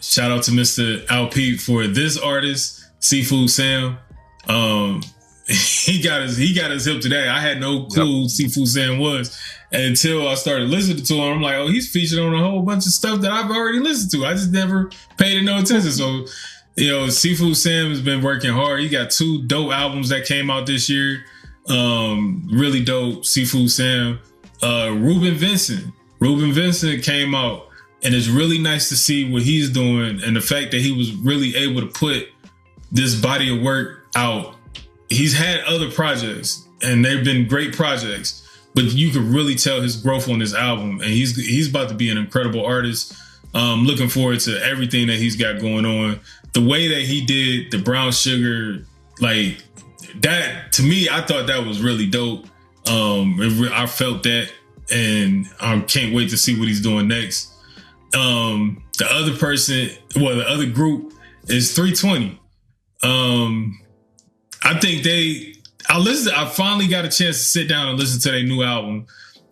Shout out to Mr. LP for this artist, Seafood Sam. He got his hip today. I had no clue who Seafood Sam was until I started listening to him. I'm like, oh, he's featured on a whole bunch of stuff that I've already listened to. I just never paid no attention. So, Seafood Sam has been working hard. He got 2 dope albums that came out this year. Really dope. Seafood Sam. Ruben Vincent came out, and it's really nice to see what he's doing and the fact that he was really able to put this body of work out. He's had other projects, and they've been great projects, but you could really tell his growth on this album, and he's about to be an incredible artist. Looking forward to everything that he's got going on. The way that he did the brown sugar, like that, to me, I thought that was really dope. I felt that, and I can't wait to see what he's doing next. The other group is 320. I finally got a chance to sit down and listen to their new album,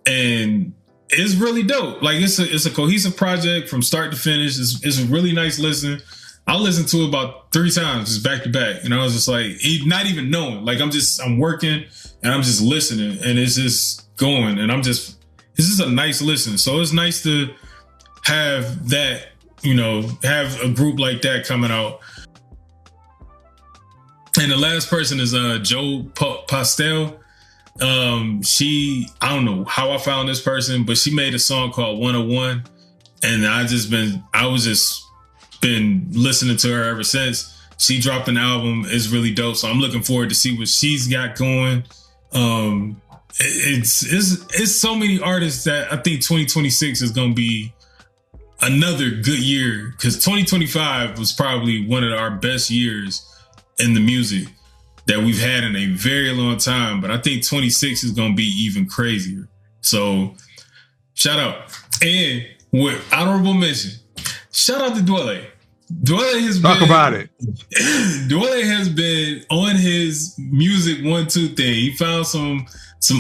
and it's really dope. Like it's a cohesive project from start to finish. It's a really nice listen. I listened to it about 3 times, just back to back. And I was just like, not even knowing. Like I'm working and I'm just listening, and it's just going. And it's just a nice listen. So it's nice to have that, have a group like that coming out. And the last person is Joe Pastel. I don't know how I found this person, but she made a song called 101. And I was just been listening to her ever since. She dropped an album. It's really dope. So I'm looking forward to see what she's got going. It's so many artists that I think 2026 is going to be another good year, because 2025 was probably one of our best years in the music that we've had in a very long time. But I think 26 is going to be even crazier. So shout out. And with honorable mention, shout out to Dwele. Dwele has been on his music 1-2 thing. He found some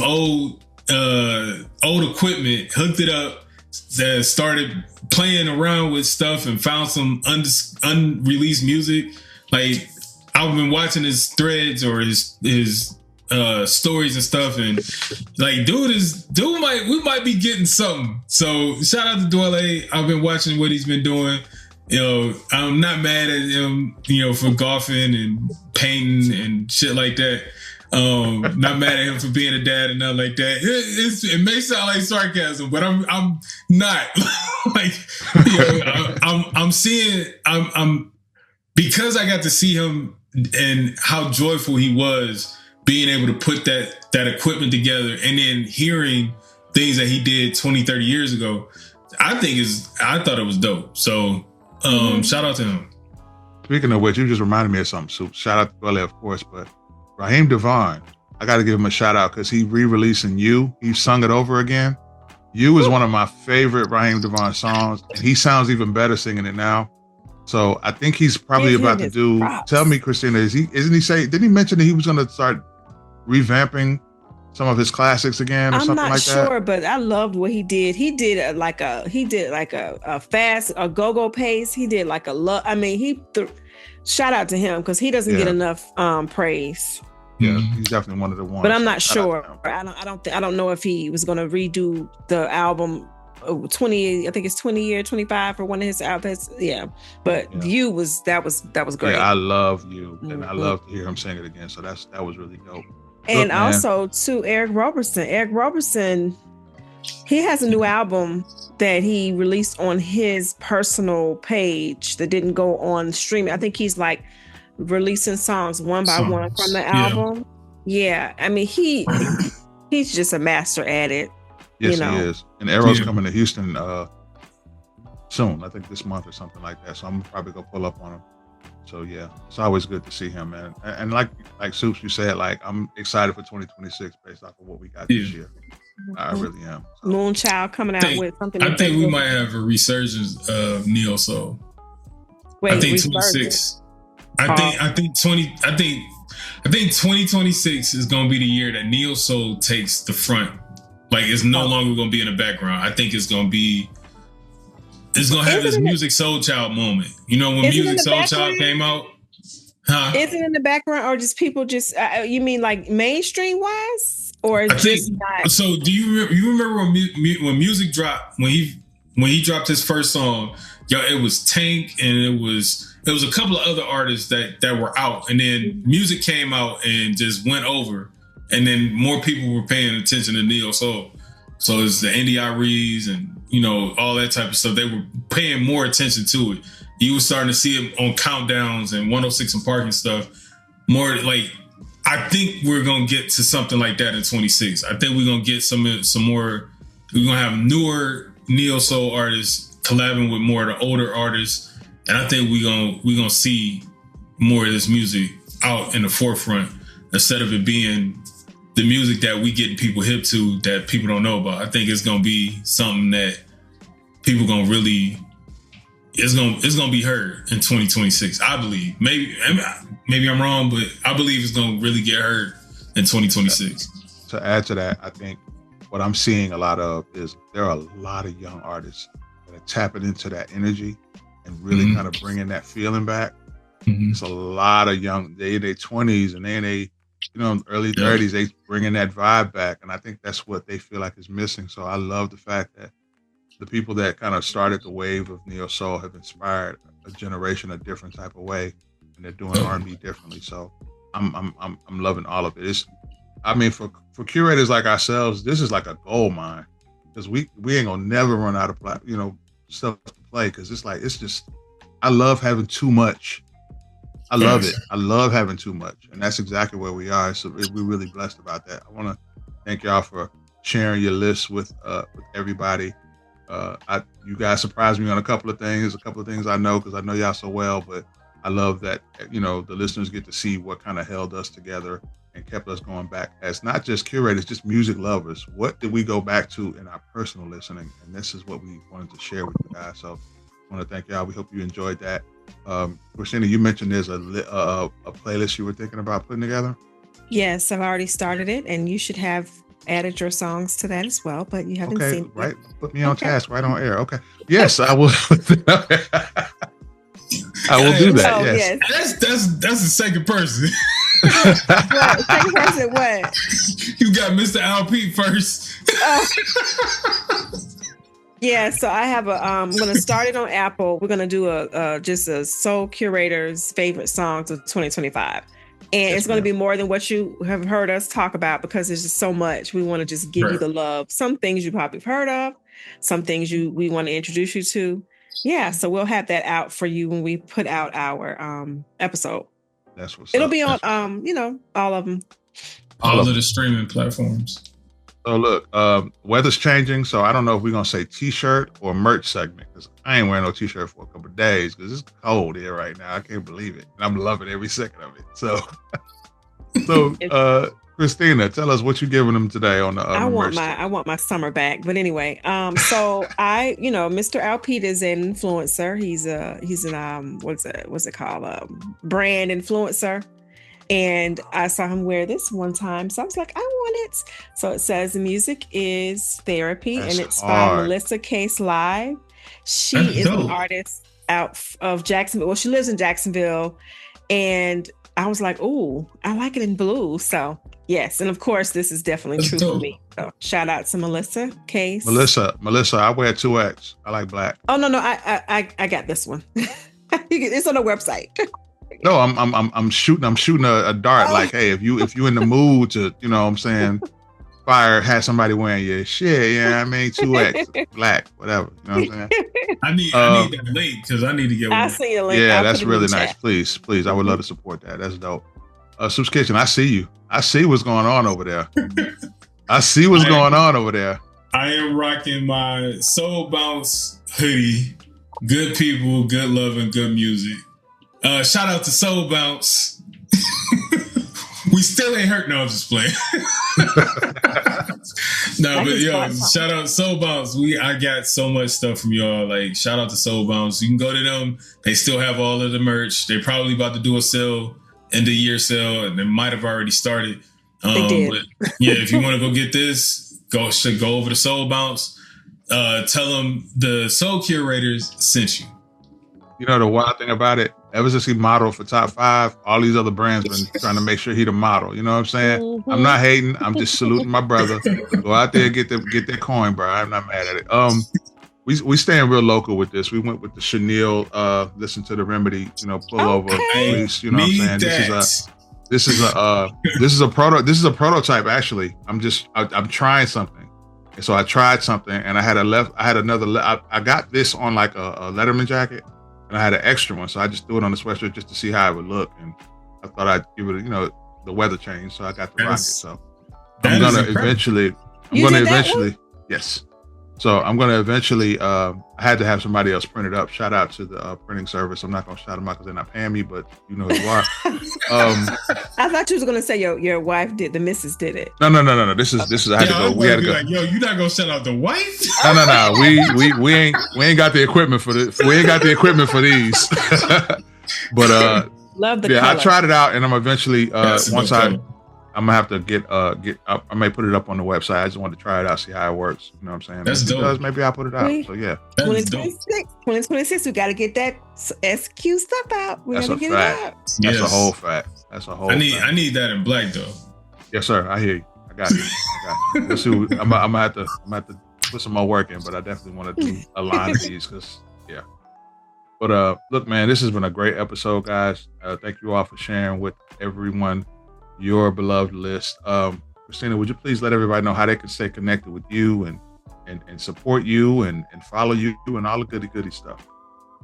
old equipment, hooked it up, that started playing around with stuff, and found some unreleased music. Like, I've been watching his threads or his stories and stuff, and like, we might be getting something. So shout out to Dwele. I've been watching what he's been doing. I'm not mad at him, for golfing and painting and shit like that. Not mad at him for being a dad and nothing like that. It may sound like sarcasm, but I'm not. Like, I'm because I got to see him and how joyful he was being able to put that equipment together, and then hearing things that he did 20, 30 years ago. I thought it was dope. So shout out to him. Speaking of which, you just reminded me of something. So shout out to Dwele, of course, but Raheem Devon, I got to give him a shout out because he re-releasing You. He sung it over again. You is one of my favorite Raheem Devon songs, and he sounds even better singing it now. So I think he's probably about to do. Props. Tell me, Christina, didn't he mention that he was going to start revamping some of his classics again or something like that? I'm not sure, but I loved what he did. He did a fast, a go-go pace. He did like shout out to him because he doesn't get enough praise. Yeah, he's definitely one of the ones. But I'm not sure. I don't know if he was going to redo the album 20. I think it's 20 year, 25 for one of his albums. Yeah, but You was that was great. Yeah, I love You, and I love to hear him sing it again. So that was really dope. And also to Eric Roberson. Eric Roberson, he has a new album that he released on his personal page that didn't go on streaming. I think he's like releasing songs one by one from the album. Yeah. I mean, he's just a master at it. Yes, he is. And Arrow's coming to Houston soon. I think this month or something like that. So I'm probably gonna pull up on him. So yeah, it's always good to see him, man. And like Soups, you said, like, I'm excited for 2026 based off of what we got this year. I really am. So. Moonchild coming out with something. I think we might have a resurgence of neo soul. Wait, I think 26. I think 2026 is going to be the year that neo soul takes the front. Like, it's no longer going to be in the background. I think it's going to be it's gonna have this Music Soul Child moment. You know, when Music Soul Child came out. Huh? Is it in the background, or just people just? You mean like mainstream wise, or just not? So do you remember when music dropped, when he dropped his first song? Yo, it was Tank, and it was a couple of other artists that were out, and then music came out and just went over, and then more people were paying attention to neo soul. So it's the NDREs and all that type of stuff. They were paying more attention to it. You were starting to see it on countdowns and 106 and Park and stuff. More like, I think we're gonna get to something like that in 26. I think we're gonna get some more. We're gonna have newer neo soul artists collabing with more of the older artists, and I think we're gonna see more of this music out in the forefront instead of it being the music that we getting people hip to that people don't know about. I think it's gonna be something that people gonna really. It's gonna be heard in 2026. I believe. Maybe I'm wrong, but I believe it's gonna really get heard in 2026. To add to that, I think what I'm seeing a lot of is there are a lot of young artists that are tapping into that energy and really kind of bringing that feeling back. It's a lot of young, they in their 20s and they in their early 30s, they bringing that vibe back, and I think that's what they feel like is missing. So I love the fact that the people that kind of started the wave of neo soul have inspired a generation a different type of way, and they're doing R&B differently. So I'm loving all of it. For curators like ourselves, this is like a gold mine, because we ain't gonna never run out of stuff to play, because it's just I love having too much. I love it. I love having too much, and that's exactly where we are. So we're really blessed about that. I want to thank y'all for sharing your list with everybody. You guys surprised me on a couple of things I know, because I know y'all so well, but I love that, the listeners get to see what kind of held us together and kept us going back as not just curators, just music lovers. What did we go back to in our personal listening? And this is what we wanted to share with you guys. So I want to thank y'all. We hope you enjoyed that. Christina, you mentioned there's a playlist you were thinking about putting together. Yes, I've already started it, and you should have added your songs to that as well, but you haven't seen it. Right. Put me on task right on air. Okay. Yes, I will. I will do that. Oh, yes. That's the second person. What? Second person what? You got Mr. LP first. Yeah, so I have I'm going to start it on Apple. We're going to do just a Soul Curators favorite songs of 2025. And it's going to be more than what you have heard us talk about, because there's just so much. We want to just give you the love. Some things you probably have heard of, some things we want to introduce you to. Yeah, so we'll have that out for you when we put out our episode. That's what's It'll up. be on all of them. All of the streaming platforms. So look, weather's changing, so I don't know if we're gonna say t-shirt or merch segment, because I ain't wearing no t-shirt for a couple of days because it's cold here right now. I can't believe it, and I'm loving every second of it. So Christina, tell us what you're giving them today on the merch. I want my summer back, but anyway, so Mr. Alpete is an influencer. He's an what's it called, brand influencer. And I saw him wear this one time. So I was like, I want it. So it says the music is therapy. That's and it's hard. By Melissa Case Live. She is an artist out of Jacksonville. Well, she lives in Jacksonville. And I was like, ooh, I like it in blue. So yes. And of course, this is definitely true for me. So shout out to Melissa Case. Melissa, I wear 2X. I like black. Oh, no, I got this one. It's on the website. No, I'm shooting a dart. Oh. Like, hey, if you in the mood to, have somebody wearing your shit, 2X, black, whatever. You know what I'm saying? I need that link because I need to get one. I see a link. Yeah, that's really nice. Please, I would love to support that. That's dope. Soup's Kitchen, I see you. I see what's going on over there. I am rocking my Soul Bounce hoodie. Good people, good love, and good music. Shout out to Soul Bounce. We still ain't hurt. No, I'm just playing. No, but shout out to Soul Bounce. I got so much stuff from y'all. Like, shout out to Soul Bounce. You can go to them. They still have all of the merch. They're probably about to do a sale, end of year sale, and they might have already started. They did. But yeah, if you want to go get this, go over to Soul Bounce. tell them the Soul Curators sent you. You know the wild thing about it, ever since he modeled for Top 5, all these other brands been trying to make sure he the model. You know what I'm saying? Mm-hmm. I'm not hating. I'm just saluting my brother. Go out there and get that coin, bro. I'm not mad at it. We staying real local with this. We went with the Chenille, listen to the Remedy, pull over, police. You know what I'm saying? This is a prototype. Actually, I'm trying something, and so I tried something, and I got this on like a Letterman jacket. And I had an extra one, so I just threw it on the sweatshirt just to see how it would look. And I thought I'd give it, the weather changed, so I got the rocket. So I'm gonna eventually, yes. So I'm gonna eventually. I had to have somebody else print it up. Shout out to the printing service. I'm not gonna shout them out because they're not paying me, but you know who you are. I thought you was gonna say your wife did. The missus did it. No. This is. I had to go. We had to go. Like, yo, you not gonna shout out the wife? No. We ain't got the equipment for this. We ain't got the equipment for these. But love the. Yeah, color. I tried it out, and I'm eventually I'm gonna have to get I may put it up on the website. I just want to try it out, see how it works. You know what I'm saying? That's dope. Maybe I'll put it out. So yeah. 2026, we gotta get that SQ stuff out. That's a fact. That's a whole fact. I need that in black though. Yes, sir. I hear you. I got you. Let's see. I'm gonna have to put some more work in, but I definitely want to do a line of these because yeah. But look, man, this has been a great episode, guys. Thank you all for sharing with everyone your beloved list. Christina, would you please let everybody know how they can stay connected with you and support you and follow you and all the goody stuff?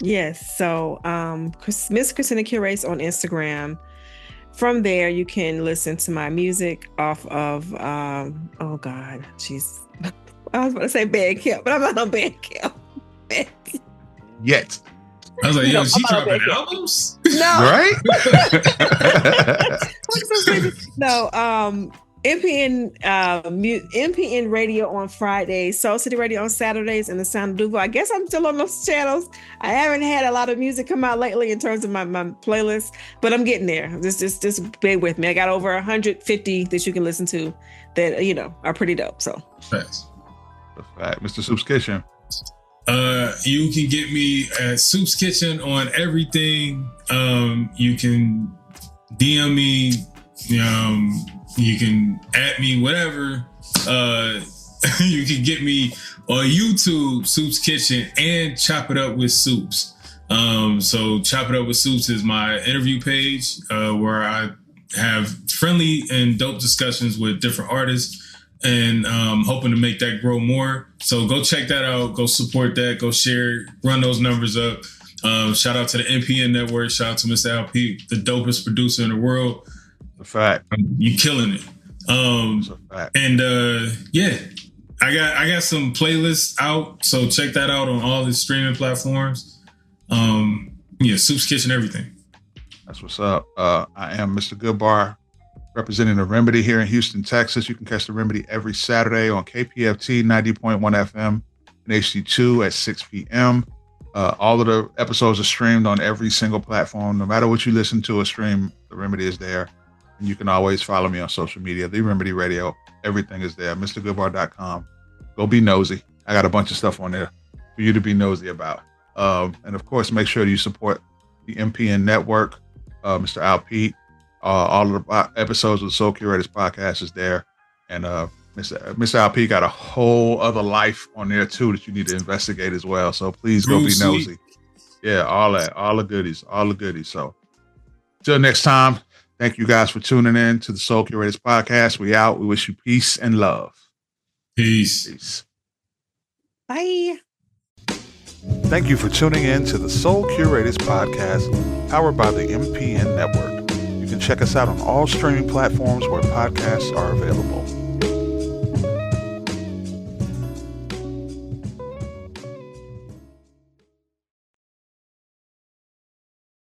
Yes. So Miss Christina Curates on Instagram. From there, you can listen to my music off of I was about to say Bandcamp, but I'm not on Bandcamp yet. I was like, yo, she dropping albums? No. Right? No. MPN Radio on Fridays, Soul City Radio on Saturdays, and The Sound of Duval. I guess I'm still on those channels. I haven't had a lot of music come out lately in terms of my playlist, but I'm getting there. Just bear with me. I got over 150 that you can listen to that, are pretty dope. So. Thanks. Mr. Soup's Kitchen. You can get me at Soup's Kitchen on everything. You can DM me. You can at me, whatever. You can get me on YouTube, Soup's Kitchen, and Chop It Up with Soups. So Chop It Up with Soups is my interview page where I have friendly and dope discussions with different artists. And hoping to make that grow more. So go check that out. Go support that. Go share. Run those numbers up. Shout out to the MPN Network. Shout out to Mr. LP, the dopest producer in the world. A fact. You killing it. That's a fact. And yeah, I got some playlists out. So check that out on all the streaming platforms. Yeah, Soup's Kitchen, everything. That's what's up. I am Mr. Goodbar, representing the Remedy here in Houston, Texas. You can catch the Remedy every Saturday on KPFT 90.1 FM and HD2 at 6 p.m. All of the episodes are streamed on every single platform. No matter what you listen to or stream, the Remedy is there. And you can always follow me on social media, The Remedy Radio. Everything is there. MrGoodbar.com. Go be nosy. I got a bunch of stuff on there for you to be nosy about. And of course, make sure you support the MPN Network, Mr. Al Pete. All of the episodes of the Soul Curators podcast is there. And Mr. Al Pete got a whole other life on there too that you need to investigate as well. So please go be nosy. Yeah, all the goodies. So till next time, thank you guys for tuning in to the Soul Curators podcast. We out. We wish you peace and love. Peace. Bye. Thank you for tuning in to the Soul Curators podcast, powered by the MPN Network. You can check us out on all streaming platforms where podcasts are available.